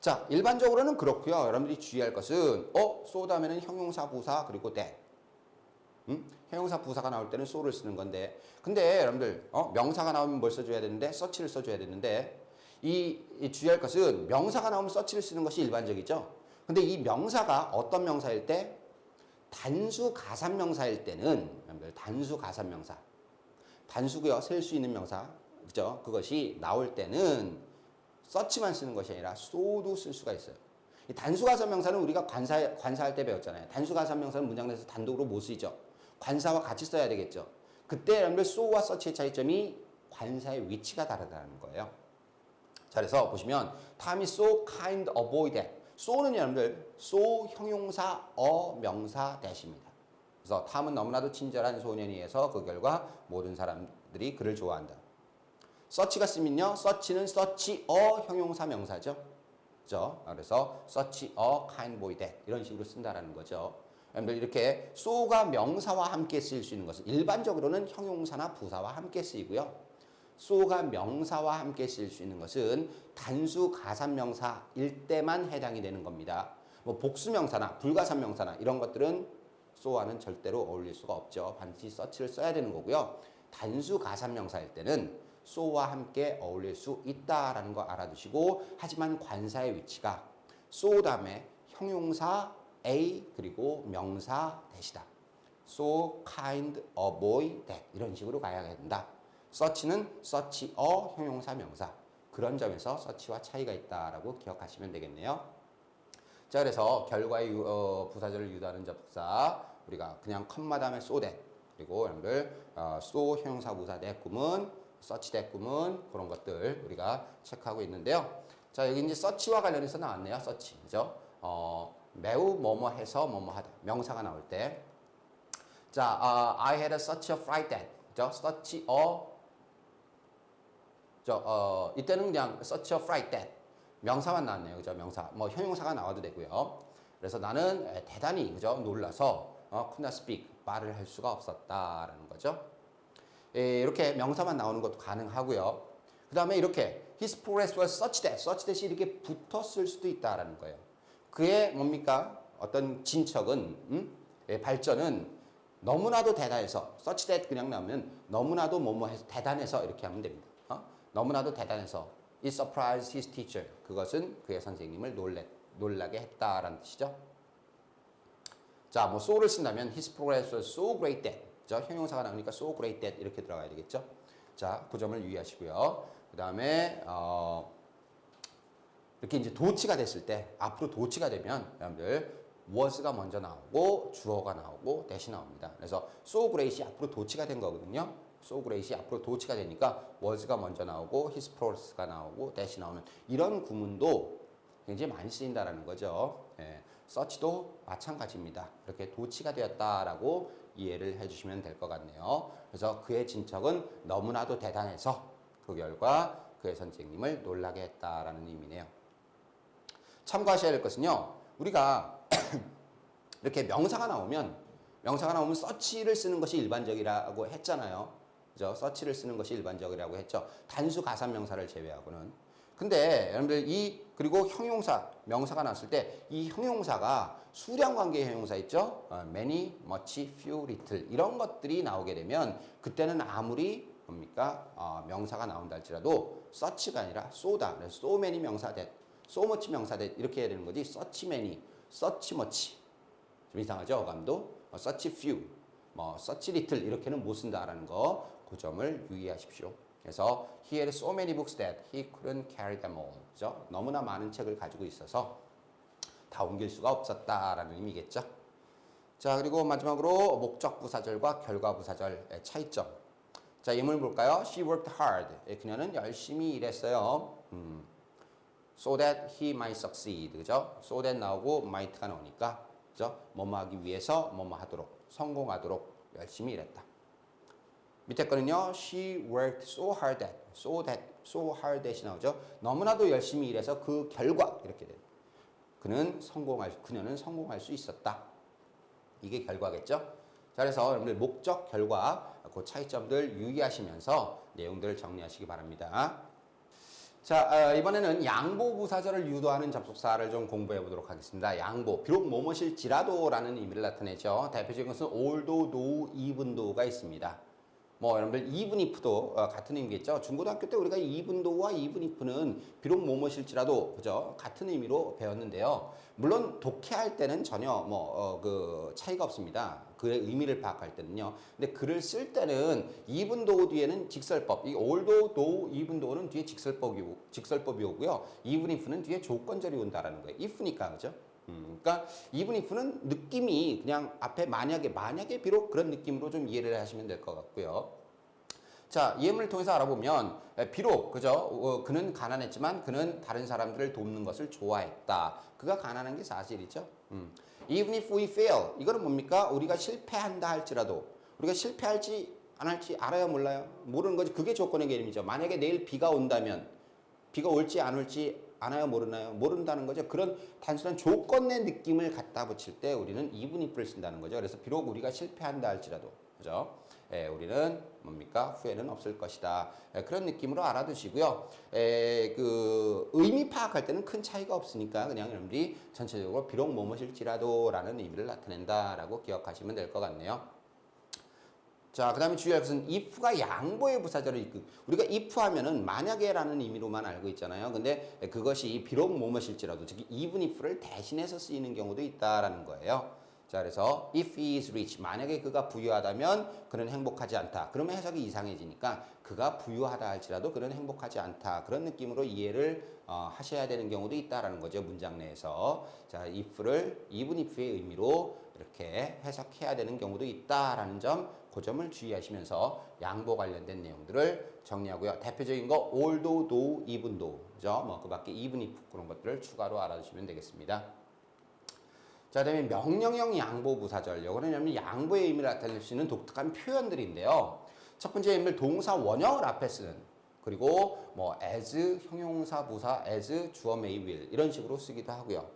자, 일반적으로는 그렇고요. 여러분들이 주의할 것은 so 다음에는 형용사, 부사 그리고 that. 형용사, 부사가 나올 때는 so를 쓰는 건데, 근데 여러분들 명사가 나오면 뭘 써줘야 되는데 such를 써줘야 되는데 이 주의할 것은 명사가 나오면 such를 쓰는 것이 일반적이죠. 근데 이 명사가 어떤 명사일 때 단수 가산명사일 때는 여러분들 단수 가산명사 단수고요. 셀 수 있는 명사 그죠? 그것이 나올 때는 such만 쓰는 것이 아니라 so도 쓸 수가 있어요. 이 단수 가산명사는 우리가 관사할 때 배웠잖아요. 단수 가산명사는 문장 내에서 단독으로 못 쓰죠. 관사와 같이 써야 되겠죠. 그때 여러분들 so와 such의 차이점이 관사의 위치가 다르다는 거예요. 자, 그래서 보시면 Tom is so kind a boy that so는 여러분들 so 형용사 명사 that입니다. 그래서 탐은 너무나도 친절한 소년이어서 그 결과 모든 사람들이 그를 좋아한다. such가 쓰면요. such는 such 형용사 명사죠. 그죠? 그래서 such a kind boy that 이런 식으로 쓴다라는 거죠. 여러분들 이렇게 so가 명사와 함께 쓰일 수 있는 것은 일반적으로는 형용사나 부사와 함께 쓰이고요. so가 명사와 함께 쓰일 수 있는 것은 단수 가산명사일 때만 해당이 되는 겁니다. 뭐 복수명사나 불가산명사나 이런 것들은 so와는 절대로 어울릴 수가 없죠. 반드시 such를 써야 되는 거고요. 단수 가산명사일 때는 so와 함께 어울릴 수 있다라는 거 알아두시고, 하지만 관사의 위치가 so 다음에 형용사 A 그리고 명사 that이다. so kind a boy that 이런 식으로 가야 된다. such는 such a 형용사 명사 그런 점에서 such와 차이가 있다라고 기억하시면 되겠네요. 자, 그래서 결과의 부사절을 유도하는 접속사 우리가 그냥 컴마 다음에 so that 그리고 여러분들 so 형용사 부사 that 구문 such that 구문 그런 것들 우리가 체크하고 있는데요. 자, 여기 이제 such와 관련해서 나왔네요. such 그죠? 매우 뭐뭐해서 뭐뭐하다 명사가 나올 때 자, I had such a fright that 그죠? such a 이때는 그냥 such a fright that 명사만 나왔네요. 그죠? 명사. 뭐 형용사가 나와도 되고요. 그래서 나는 대단히 그죠? 놀라서 could not speak 말을 할 수가 없었다라는 거죠. 이렇게 명사만 나오는 것도 가능하고요. 그다음에 이렇게 his progress was such that이 이렇게 붙었을 수도 있다라는 거예요. 그의 뭡니까? 어떤 진척은 발전은 너무나도 대단해서 such that 그냥 나오면 너무나도 뭐뭐해서 대단해서 이렇게 하면 됩니다. 너무나도 대단해서 it surprised his teacher. 그것은 그의 선생님을 놀라게 했다라는 뜻이죠. 자, 뭐 so를 쓴다면 his progress was so great that. 그죠? 형용사가 나오니까 so great that 이렇게 들어가야 되겠죠. 자, 그 점을 유의하시고요. 그다음에 이렇게 이제 도치가 됐을 때 앞으로 도치가 되면 여러분들 was가 먼저 나오고 주어가 나오고 that이 나옵니다. 그래서 so great이 앞으로 도치가 된 거거든요. so great이 앞으로 도치가 되니까 was가 먼저 나오고 his progress가 나오고 that이 나오는 이런 구문도 굉장히 많이 쓰인다라는 거죠. such도 마찬가지입니다. 이렇게 도치가 되었다라고 이해를 해주시면 될 것 같네요. 그래서 그의 진척은 너무나도 대단해서 그 결과 그의 선생님을 놀라게 했다라는 의미네요. 참고하셔야 될 것은요. 우리가 이렇게 명사가 나오면 서치를 쓰는 것이 일반적이라고 했잖아요. 그죠? 서치를 쓰는 것이 일반적이라고 했죠. 단수 가산 명사를 제외하고는. 근데 여러분들 그리고 형용사, 명사가 나왔을 때 이 형용사가 수량 관계의 형용사 있죠? many, much, few, little 이런 것들이 나오게 되면 그때는 아무리 뭡니까? 명사가 나온다 할지라도 such가 아니라 so다. 그래서 so many 명사 that, so much 명사 that 이렇게 해야 되는 거지. such many, such much. 좀 이상하죠? 어감도. such few, such little 이렇게는 못 쓴다라는 거, 그 점을 유의하십시오. 그래서 he had so many books that he couldn't carry them all. 그죠? 너무나 많은 책을 가지고 있어서 다 옮길 수가 없었다라는 의미겠죠. 자, 그리고 마지막으로 목적 부사절과 결과 부사절의 차이점. 자, 예문을 볼까요? She worked hard. 그녀는 열심히 일했어요. So that he might succeed. 그죠? So that 나오고 might가 나오니까 그죠? 뭐뭐 하기 위해서 뭐뭐 하도록, 성공하도록 열심히 일했다. 밑에 거는요. She worked so hard that, so hard that이 나오죠. 너무나도 열심히 일해서 그 결과 이렇게 돼요. 그녀는 성공할 수 있었다. 이게 결과겠죠. 자, 그래서 여러분들 목적, 결과 그 차이점들 유의하시면서 내용들을 정리하시기 바랍니다. 자, 이번에는 양보 부사절을 유도하는 접속사를 좀 공부해 보도록 하겠습니다. 양보, 비록 뭐뭐실지라도라는 의미를 나타내죠. 대표적인 것은 although, though, even though가 있습니다. 여러분들 even if도 같은 의미겠죠. 중고등학교 때 우리가 even though와 even if는 비록 뭐뭐실지라도 그죠? 같은 의미로 배웠는데요. 물론 독해할 때는 전혀 그 차이가 없습니다. 그의 의미를 파악할 때는요. 근데 글을 쓸 때는 even though 뒤에는 직설법, 이 although, though, even though는 뒤에 직설법이 오고요. even if는 뒤에 조건절이 온다라는 거예요. if니까 그죠? 그러니까 even if는 느낌이 그냥 앞에 만약에 비록 그런 느낌으로 좀 이해를 하시면 될 것 같고요. 자, 예문을 통해서 알아보면 비록 그죠? 그는 가난했지만 그는 다른 사람들을 돕는 것을 좋아했다. 그가 가난한 게 사실이죠. Even if we fail, 이거는 뭡니까? 우리가 실패한다 할지라도 우리가 실패할지 안 할지 알아요, 몰라요? 모르는 거지. 그게 조건의 개념이죠. 만약에 내일 비가 온다면 비가 올지 안 올지 아나요, 모르나요? 모른다는 거죠. 그런 단순한 조건의 느낌을 갖다 붙일 때 우리는 even if를 쓴다는 거죠. 그래서 비록 우리가 실패한다 할지라도 그죠? 우리는 뭡니까? 후회는 없을 것이다. 그런 느낌으로 알아두시고요. 그 의미 파악할 때는 큰 차이가 없으니까 그냥 여러분들이 전체적으로 비록 뭐뭐실지라도라는 의미를 나타낸다라고 기억하시면 될 것 같네요. 자, 그 다음에 주의할 것은 if가 양보의 부사절을 우리가 if 하면은 만약에라는 의미로만 알고 있잖아요. 근데 그것이 비록 뭐뭐실지라도 즉 even if를 대신해서 쓰이는 경우도 있다라는 거예요. 자, 그래서 if he is rich, 만약에 그가 부유하다면 그는 행복하지 않다. 그러면 해석이 이상해지니까 그가 부유하다 할지라도 그는 행복하지 않다. 그런 느낌으로 이해를 하셔야 되는 경우도 있다라는 거죠. 문장 내에서. 자, if를 even if의 의미로 이렇게 해석해야 되는 경우도 있다라는 점, 그 점을 주의하시면서 양보 관련된 내용들을 정리하고요. 대표적인 거 although, though, even though, 그죠? 그 밖에 even if 그런 것들을 추가로 알아두시면 되겠습니다. 자, 그다음에 명령형 양보 부사절. 이거는 양보의 의미를 나타낼 수 있는 독특한 표현들인데요. 첫 번째 의미를 동사 원형을 앞에 쓰는, 그리고 as 형용사 부사, as 주어 may will 이런 식으로 쓰기도 하고요.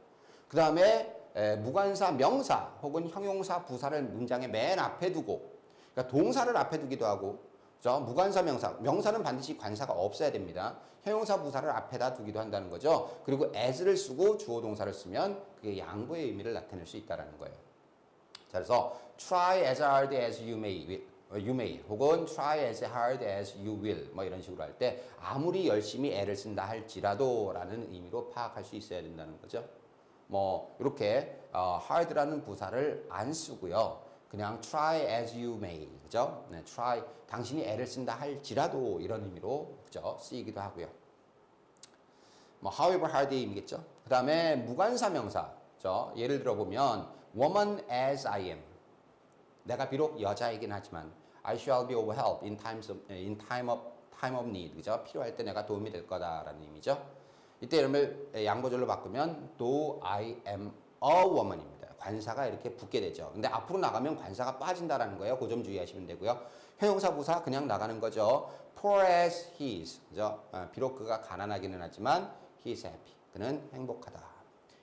그 다음에 무관사 명사 혹은 형용사 부사를 문장의 맨 앞에 두고, 그러니까 동사를 앞에 두기도 하고, 그죠? 무관사 명사는 반드시 관사가 없어야 됩니다. 형용사 부사를 앞에다 두기도 한다는 거죠. 그리고 as를 쓰고 주어 동사를 쓰면 그게 양보의 의미를 나타낼 수 있다는 거예요. 자, 그래서 try as hard as you may 혹은 try as hard as you will 이런 식으로 할 때 아무리 열심히 애를 쓴다 할지라도 라는 의미로 파악할 수 있어야 된다는 거죠. 이렇게 hard라는 부사를 안 쓰고요. 그냥 try as you may, 그죠? 네, try, 당신이 애를 쓴다 할지라도 이런 의미로 그죠? 쓰이기도 하고요. however hard의 의미겠죠? 그 다음에 무관사 명사, 그죠? 예를 들어 보면 woman as I am, 내가 비록 여자이긴 하지만 I shall be of help in time of need, 그죠? 필요할 때 내가 도움이 될 거다라는 의미죠. 이때 이름을 양보절로 바꾸면 though I am a woman입니다. 관사가 이렇게 붙게 되죠. 근데 앞으로 나가면 관사가 빠진다라는 거예요. 그 점 주의하시면 되고요. 형용사 부사 그냥 나가는 거죠. poor as he is. 그죠? 비록 그가 가난하기는 하지만 he is happy. 그는 행복하다.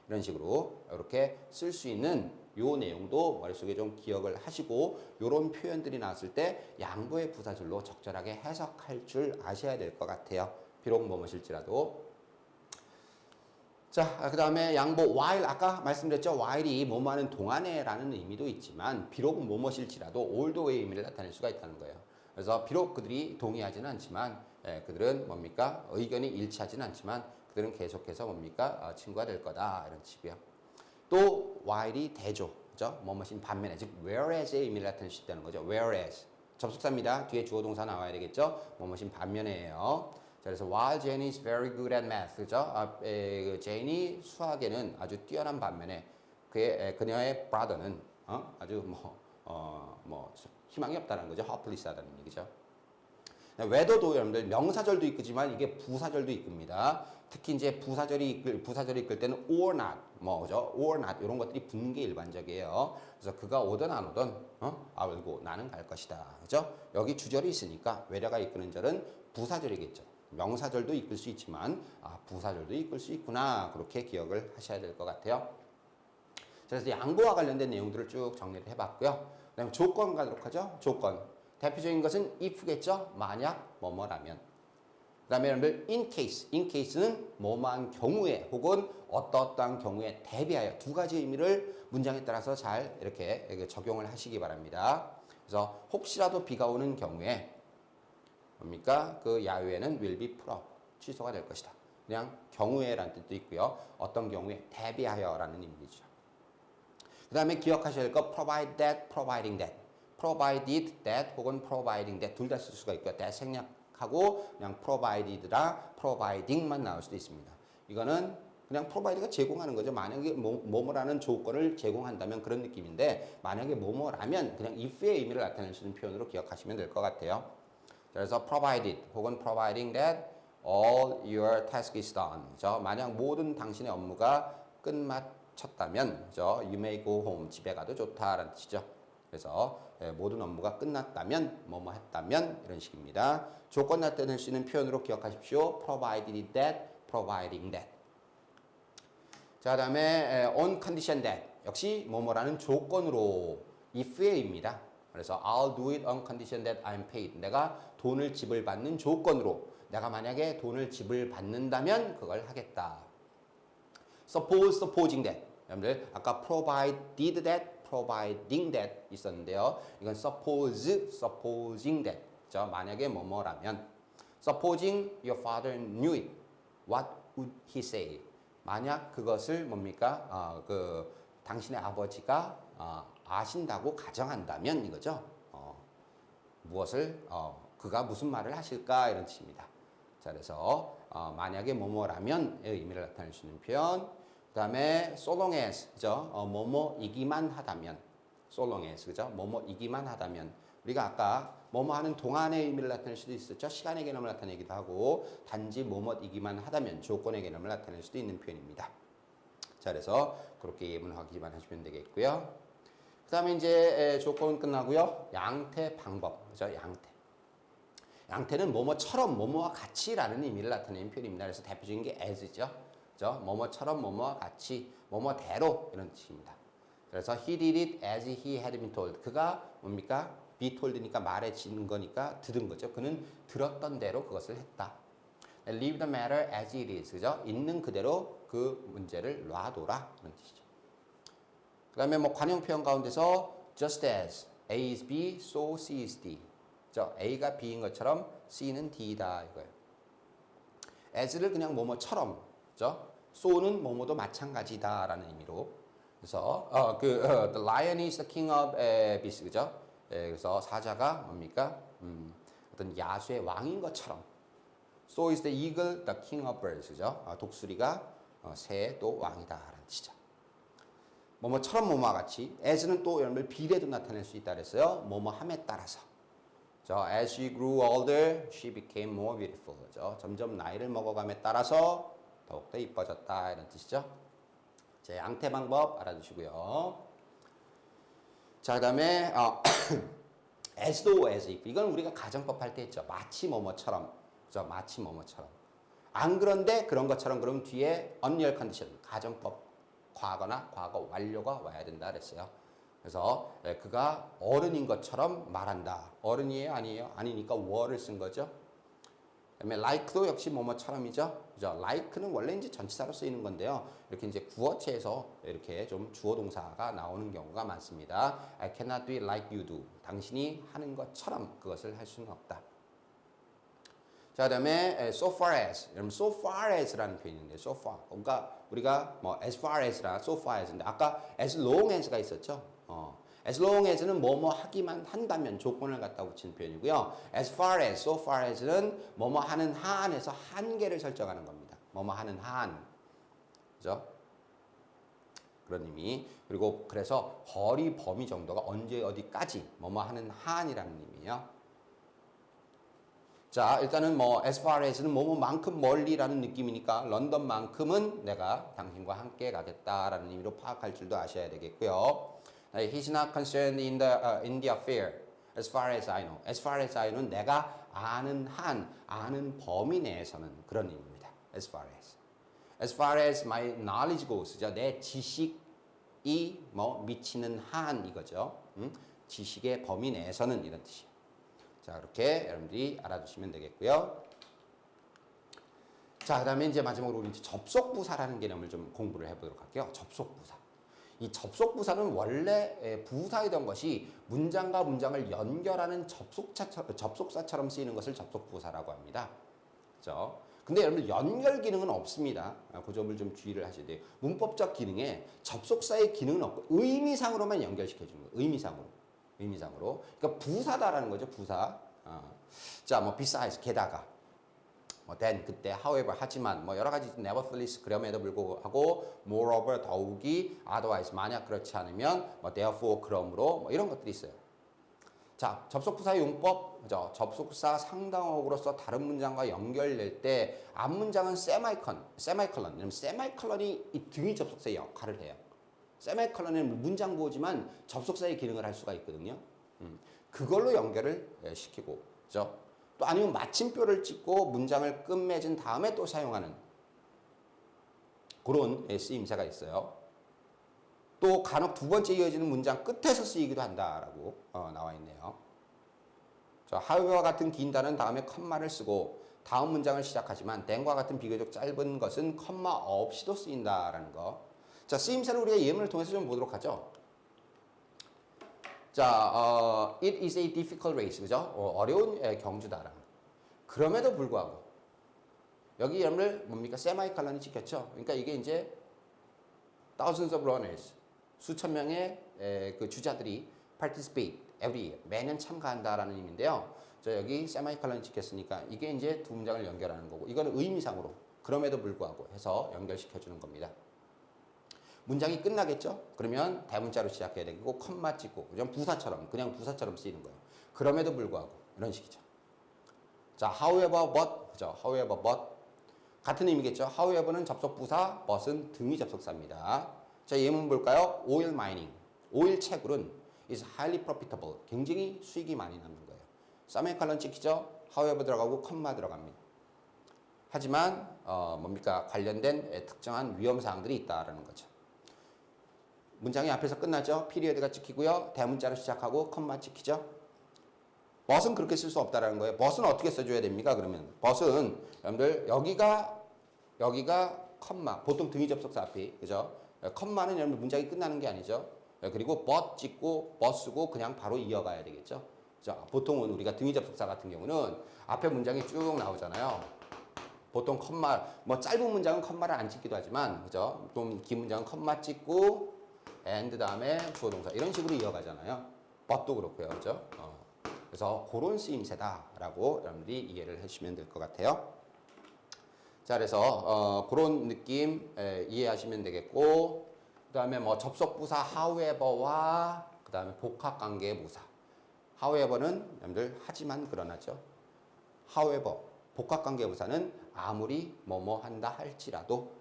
이런 식으로 이렇게 쓸 수 있는 요 내용도 머릿속에 좀 기억을 하시고 요런 표현들이 나왔을 때 양보의 부사절로 적절하게 해석할 줄 아셔야 될 것 같아요. 비록 뭐뭐실지라도. 자, 그 다음에 양보 while 아까 말씀드렸죠. while이 뭐뭐하는 동안에라는 의미도 있지만 비록 뭐뭐실지라도 all the way 의미를 나타낼 수가 있다는 거예요. 그래서 비록 그들이 동의하지는 않지만 그들은 뭡니까? 의견이 일치하지는 않지만 그들은 계속해서 뭡니까? 친구가 될 거다 이런 식이고요. 또 while이 대조, 그죠? 뭐뭐신 반면에 즉 whereas의 의미를 나타낼 수 있다는 거죠. whereas 접속사입니다. 뒤에 주어 동사 나와야 되겠죠? 뭐뭐신 반면에예요. 자, 그래서 while Jane is very good at math, 그죠? 제인이 수학에는 아주 뛰어난 반면에 그녀의 brother는 아주 희망이 없다는 거죠. hopeless하다는 얘기죠. whether도 여러분들 명사절도 이끄지만 이게 부사절도 이끕니다. 특히 이제 부사절이 이끌 때는 or not, 그죠? or not 이런 것들이 붙는 게 일반적이에요. 그래서 그가 오든 안 오든 알고 나는 갈 것이다, 그죠? 여기 주절이 있으니까 whether가 이끄는 절은 부사절이겠죠. 명사절도 이끌 수 있지만 부사절도 이끌 수 있구나 그렇게 기억을 하셔야 될 것 같아요. 그래서 양보와 관련된 내용들을 쭉 정리를 해봤고요. 그다음에 조건 가도록 하죠. 조건 대표적인 것은 if겠죠. 만약 뭐뭐라면. 그다음에 여러분들 in case는 뭐뭐한 경우에 혹은 어떠한 경우에 대비하여 두 가지 의미를 문장에 따라서 잘 이렇게 적용을 하시기 바랍니다. 그래서 혹시라도 비가 오는 경우에 뭡니까? 그 야유회는 will be put off. 취소가 될 것이다. 그냥 경우에라는 뜻도 있고요. 어떤 경우에 대비하여라는 의미죠. 그 다음에 기억하셔야 할 거 provide that, providing that. provided that 혹은 providing that 둘 다 쓸 수가 있고요. that 생략하고 그냥 provided라 providing만 나올 수도 있습니다. 이거는 그냥 provide가 제공하는 거죠. 만약에 뭐뭐라는 조건을 제공한다면 그런 느낌인데 만약에 뭐뭐라면 그냥 if의 의미를 나타낼 수 있는 표현으로 기억하시면 될 것 같아요. 그래서 provided 혹은 providing that all your task is done. 만약 모든 당신의 업무가 끝마쳤다면, you may go home. 집에 가도 좋다라는 뜻이죠. 그래서 모든 업무가 끝났다면, 뭐뭐 했다면 이런 식입니다. 조건 나타낼 수 있는 표현으로 기억하십시오. provided that, providing that. 자, 그다음에 on condition that 역시 뭐뭐라는 조건으로 if의 의미입니다. 그래서 I'll do it on condition that I'm paid. 내가 돈을 지불받는 조건으로 내가 만약에 돈을 지불받는다면 그걸 하겠다. supposing that. 여러분들 아까 provided that, providing that 있었는데요. 이건 supposing that. 만약에 뭐뭐라면 supposing your father knew it. What would he say? 만약 그것을 뭡니까? 당신의 아버지가 아신다고 가정한다면 이거죠. 무엇을 그가 무슨 말을 하실까 이런 뜻입니다. 자, 그래서 만약에 뭐뭐라면의 의미를 나타낼 수 있는 표현. 그다음에 so long as, 그죠? 뭐뭐이기만 하다면, so long as, 그죠? 뭐뭐이기만 하다면. 우리가 아까 뭐뭐하는 동안의 의미를 나타낼 수도 있었죠. 시간의 개념을 나타내기도 하고 단지 뭐뭐이기만 하다면 조건의 개념을 나타낼 수도 있는 표현입니다. 자, 그래서 그렇게 예문 확인만 하시면 되겠고요. 그 다음에 이제 조건 끝나고요. 양태 방법, 그죠? 양태는 뭐뭐처럼 뭐뭐와 같이라는 의미를 나타내는 표현입니다. 그래서 대표적인 게 as죠. 그죠? 뭐뭐처럼 뭐뭐와 같이, 뭐뭐대로 이런 뜻입니다. 그래서 he did it as he had been told. 그가 뭡니까? be told니까 말해진 거니까 들은 거죠. 그는 들었던 대로 그것을 했다. leave the matter as it is. 그죠? 있는 그대로 그 문제를 놔둬라. 그런 뜻이죠. 그 다음에 관용 표현 가운데서 just as A is B, so C is D. A가 B인 것처럼 C는 D다 이거예요. as를 그냥 뭐뭐처럼, so는 뭐뭐도 마찬가지다라는 의미로. 그래서 the lion is the king of beasts, 그죠? 그래서 사자가 뭡니까? 어떤 야수의 왕인 것처럼. So is the eagle the king of birds, 그죠? 독수리가 새의 또 왕이다라는 뜻이죠. 뭐뭐처럼 뭐뭐와 같이. as는 또 여러분들 비례도 나타낼 수 있다 그랬어요. 뭐뭐함에 따라서. As she grew older, she became more beautiful. 점점 나이를 먹어감에 따라서 더욱더 이뻐졌다 이런 뜻이죠. 자, 양태 방법 알아두시고요. 자, 그다음에 as though as if 이건 우리가 가정법 할 때 했죠. 마치 뭐뭐처럼, 그죠? 마치 뭐뭐처럼. 안 그런데 그런 것처럼 그럼 뒤에 unreal condition 가정법 과거나 과거 완료가 와야 된다 그랬어요. 그래서 그가 어른인 것처럼 말한다. 어른이에요, 아니에요? 아니니까 were를 쓴 거죠. 그다음에 like도 역시 뭐뭐처럼이죠. 그죠? like는 원래 이제 전치사로 쓰이는 건데요. 이렇게 이제 구어체에서 이렇게 좀 주어 동사가 나오는 경우가 많습니다. I cannot do it like you do. 당신이 하는 것처럼 그것을 할 수는 없다. 자, 그다음에 so far as. 여러분 so far as라는 표현이 있는데 so far. 그러니까 우리가 뭐 as far as라 so far as인데 아까 as long as가 있었죠. as long as는 뭐뭐 하기만 한다면 조건을 갖다 붙이는 표현이고요. as far as, so far as는 뭐뭐 하는 한에서 한계를 설정하는 겁니다. 뭐뭐 하는 한. 그죠? 그런 의미. 그리고 그래서 거리 범위 정도가 언제 어디까지 뭐뭐 하는 한이라는 의미예요. 자, 일단은 뭐 as far as는 뭐뭐만큼 멀리라는 느낌이니까 런던만큼은 내가 당신과 함께 가겠다라는 의미로 파악할 줄도 아셔야 되겠고요. He's not concerned in the affair as far as I know. As far as I know는 내가 아는 한, 아는 범위 내에서는 그런 의미입니다. As far as. As far as my knowledge goes. 내 지식이 뭐 미치는 한 이거죠. 지식의 범위 내에서는 이런 뜻이에요. 자, 그렇게 여러분들이 알아두시면 되겠고요. 자, 그다음에 이제 마지막으로 우리 이제 접속부사라는 개념을 좀 공부를 해보도록 할게요. 접속부사. 이 접속부사는 원래 부사이던 것이 문장과 문장을 연결하는 접속사처럼 쓰이는 것을 접속부사라고 합니다. 그렇죠? 근데 여러분 연결 기능은 없습니다. 그 점을 좀 주의를 하셔야 돼요. 문법적 기능에 접속사의 기능은 없고 의미상으로만 연결시켜 주는 거예요. 의미상으로. 그러니까 부사다라는 거죠. 부사. 자, 뭐 besides 게다가 뭐 then 그때 however 하지만 뭐 여러 가지 nevertheless 그럼에도 불구하고 moreover 더욱이 otherwise 만약 그렇지 않으면 뭐 therefore 그러므로 뭐 이런 것들이 있어요. 자, 접속부사의 용법, 그죠? 접속사 상당어구로서 다른 문장과 연결될 때 앞문장은 세마이컬런. 왜냐면 세마이컬런이 이 등위 접속사의 역할을 해요. 세마이컬런은 문장 보지만 접속사의 기능을 할 수가 있거든요. 그걸로 연결을 시키고, 그죠? 또 아니면 마침표를 찍고 문장을 끝맺은 다음에 또 사용하는 그런 쓰임새가 있어요. 또 간혹 두 번째 이어지는 문장 끝에서 쓰이기도 한다라고 나와 있네요. 자, however와 같은 긴 단어는 다음에 컴마를 쓰고 다음 문장을 시작하지만 then과 같은 비교적 짧은 것은 컴마 없이도 쓰인다라는 거. 자, 쓰임새를 우리가 예문을 통해서 좀 보도록 하죠. 자, it is a difficult race, 그죠? 어려운 경주다라는. 그럼에도 불구하고 여기 여러분들 뭡니까? 세마이칼런이 찍혔죠. 그러니까 이게 이제 thousands of runners, 수천 명의 그 주자들이 participate every year, 매년 참가한다라는 의미인데요. 저 여기 세마이칼런이 찍혔으니까 이게 이제 두 문장을 연결하는 거고, 이거는 의미상으로 그럼에도 불구하고 해서 연결시켜주는 겁니다. 문장이 끝나겠죠? 그러면 대문자로 시작해야 되고 컴마 찍고 그냥 부사처럼 쓰이는 거예요. 그럼에도 불구하고 이런 식이죠. 자, however, but, 그죠? however, but 같은 의미겠죠? however는 접속부사, but은 등위 접속사입니다. 자, 예문 볼까요? oil mining, 오일 채굴은 is highly profitable, 굉장히 수익이 많이 나는 거예요. 세미콜론 찍히죠? however 들어가고 컴마 들어갑니다. 하지만 뭡니까? 관련된 특정한 위험사항들이 있다라는 거죠. 문장이 앞에서 끝나죠. 피리어드가 찍히고요. 대문자로 시작하고 컴마 찍히죠. but은 그렇게 쓸 수 없다라는 거예요. but은 어떻게 써줘야 됩니까? 그러면 but은 여러분들 여기가 컴마, 보통 등위 접속사 앞이, 그죠? 컴마는 여러분 문장이 끝나는 게 아니죠. 그리고 but 찍고 but 쓰고 그냥 바로 이어가야 되겠죠. 자, 보통은 우리가 등위 접속사 같은 경우는 앞에 문장이 쭉 나오잖아요. 보통 컴마, 뭐 짧은 문장은 컴마를 안 찍기도 하지만, 그죠? 좀 긴 문장은 컴마 찍고 and 다음에 주어 동사 이런 식으로 이어가잖아요. but도 그렇고요, 그죠? 그래서 그런 쓰임새다라고 여러분들이 이해를 해주시면 될 것 같아요. 자, 그래서 그런 느낌 이해하시면 되겠고, 그 다음에 뭐 접속부사 however와 그 다음에 복합관계의 부사. however는 여러분들 하지만 그러나죠. however 복합관계의 부사는 아무리 뭐뭐 한다 할지라도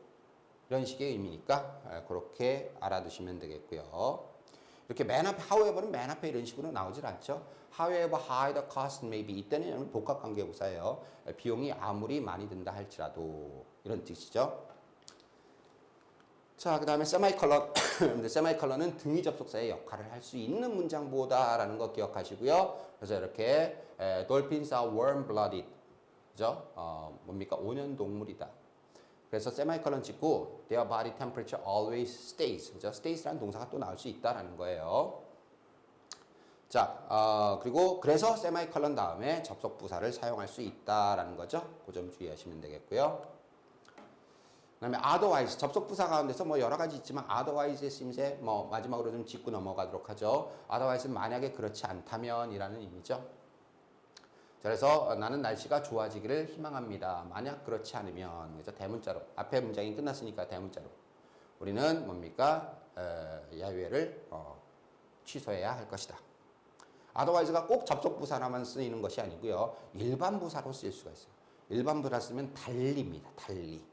이런 식의 의미니까 그렇게 알아두시면 되겠고요. 이렇게 맨 앞에 however는 맨 앞에 이런 식으로 나오질 않죠. However high the cost may be 이때는 복합관계부사예요. 비용이 아무리 많이 든다 할지라도 이런 뜻이죠. 자, 그 다음에 세마이컬런. 세마이컬런은 등위 접속사의 역할을 할 수 있는 문장보다라는 거 기억하시고요. 그래서 이렇게 Dolphins are warm-blooded. 그죠? 뭡니까? 온연동물이다. 그래서 세마이컬런 찍고 their body temperature always stays. 그죠? stays라는 동사가 또 나올 수 있다라는 거예요. 자, 그리고 그래서 세마이컬런 다음에 접속 부사를 사용할 수 있다라는 거죠. 그 점 주의하시면 되겠고요. 그다음에 otherwise 접속 부사 가운데서 뭐 여러 가지 있지만 otherwise의 쓰임새 뭐 마지막으로 좀 짚고 넘어가도록 하죠. otherwise는 만약에 그렇지 않다면이라는 의미죠. 그래서 나는 날씨가 좋아지기를 희망합니다. 만약 그렇지 않으면 그래서 대문자로 앞에 문장이 끝났으니까 대문자로 우리는 뭡니까 야유회를 취소해야 할 것이다. otherwise가 꼭 접속 부사로만 쓰이는 것이 아니고요. 일반 부사로 쓰일 수가 있어요. 일반 부사 쓰면 달리입니다. 달리.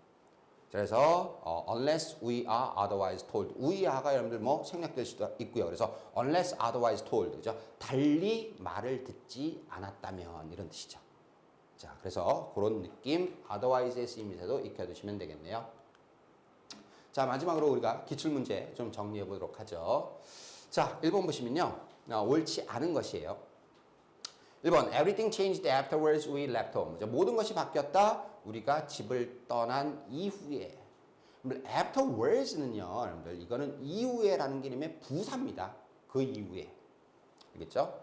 그래서 unless we are otherwise told. we are가 여러분들 뭐 생략될 수도 있고요. 그래서 unless otherwise told. 그죠? 달리 말을 듣지 않았다면 이런 뜻이죠. 자, 그래서 그런 느낌 otherwise의 쓰임새도 익혀두시면 되겠네요. 자, 마지막으로 우리가 기출문제 좀 정리해 보도록 하죠. 자, 1번 보시면요. 옳지 않은 것이에요. 1번 Everything changed afterwards we left home. 모든 것이 바뀌었다. 우리가 집을 떠난 이후에. afterwards는요. 여러분들 이거는 이후에라는 개념의 부사입니다. 그 이후에. 알겠죠?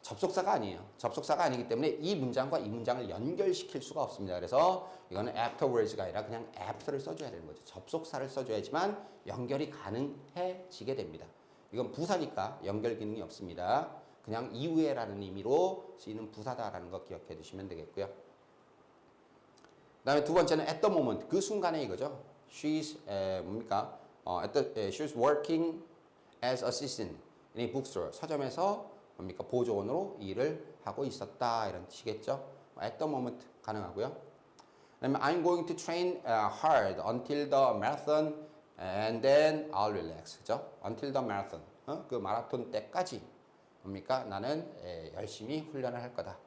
접속사가 아니에요. 접속사가 아니기 때문에 이 문장과 이 문장을 연결시킬 수가 없습니다. 그래서 이거는 afterwards가 아니라 그냥 after를 써줘야 되는 거죠. 접속사를 써줘야지만 연결이 가능해지게 됩니다. 이건 부사니까 연결 기능이 없습니다. 그냥 이후에라는 의미로 쓰이는 부사다라는 거 기억해 두시면 되겠고요. 그 다음에 두 번째는 at the moment, 그 순간에 이거죠. She's 뭡니까? She's working as assistant in a bookstore. 서점에서 뭡니까? 보조원으로 일을 하고 있었다 이런 뜻이겠죠. at the moment 가능하고요. 그다음에 I'm going to train hard until the marathon and then I'll relax. 그죠? Until the marathon. 그 마라톤 때까지 뭡니까? 나는 열심히 훈련을 할 거다.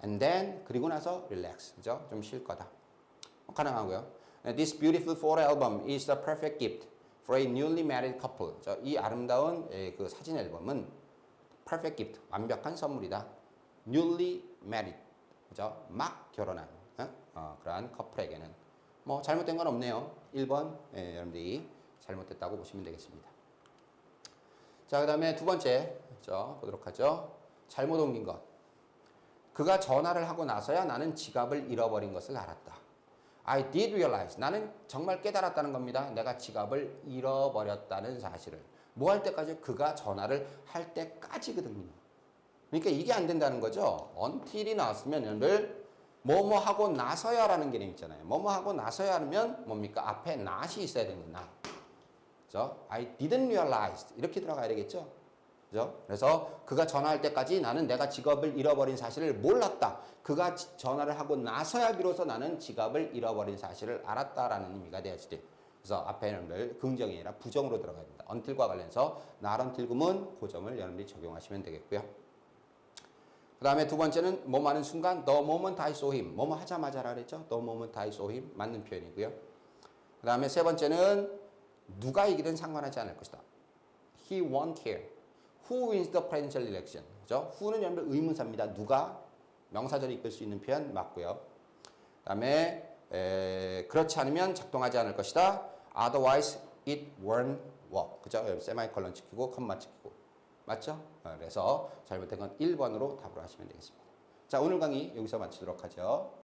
And then 그리고 나서 relax. 그죠? 좀 쉴 거다. 가능하고요. This beautiful photo album is the perfect gift for a newly married couple. 이 아름다운 그 사진 앨범은 perfect gift, 완벽한 선물이다. Newly married, 그죠? 막 결혼한 그러한 커플에게는 뭐 잘못된 건 없네요. 1번 여러분들이 잘못됐다고 보시면 되겠습니다. 자, 그 다음에 두 번째 보도록 하죠. 잘못 옮긴 것. 그가 전화를 하고 나서야 나는 지갑을 잃어버린 것을 알았다. I did realize. 나는 정말 깨달았다는 겁니다. 내가 지갑을 잃어버렸다는 사실을. 뭐 할 때까지? 그가 전화를 할 때까지거든요. 그러니까 이게 안 된다는 거죠. until이 나왔으면 여러분들 뭐뭐 하고 나서야라는 개념 있잖아요. 뭐뭐 하고 나서야 하면 뭡니까? 앞에 not이 있어야 되는 not. 그죠? I didn't realize. 이렇게 들어가야 되겠죠? 그죠? 그래서 그가 전화할 때까지 나는 내가 지갑을 잃어버린 사실을 몰랐다. 그가 전화를 하고 나서야 비로소 나는 지갑을 잃어버린 사실을 알았다라는 의미가 되어야지 돼요. 그래서 앞에 여러분들 긍정이 아니라 부정으로 들어가야 됩니다. until과 관련해서 not until 구문 그 점을 여러분들이 적용하시면 되겠고요. 그 다음에 두 번째는 뭐뭐 하는 순간 the moment I saw him. 뭐뭐 하자마자라 그랬죠? the moment I saw him. 맞는 표현이고요. 그 다음에 세 번째는 누가 이기든 상관하지 않을 것이다. He won't care. Who wins the presidential election? 그죠? Who는 여러분들 의문사입니다. 누가 명사절을 이끌 수 있는 표현 맞고요. 그다음에 그렇지 않으면 작동하지 않을 것이다. Otherwise it won't work. 그죠? 세마이컬런 지키고 컴마 지키고 맞죠? 그래서 잘못된 건 1번으로 답으로 하시면 되겠습니다. 자, 오늘 강의 여기서 마치도록 하죠.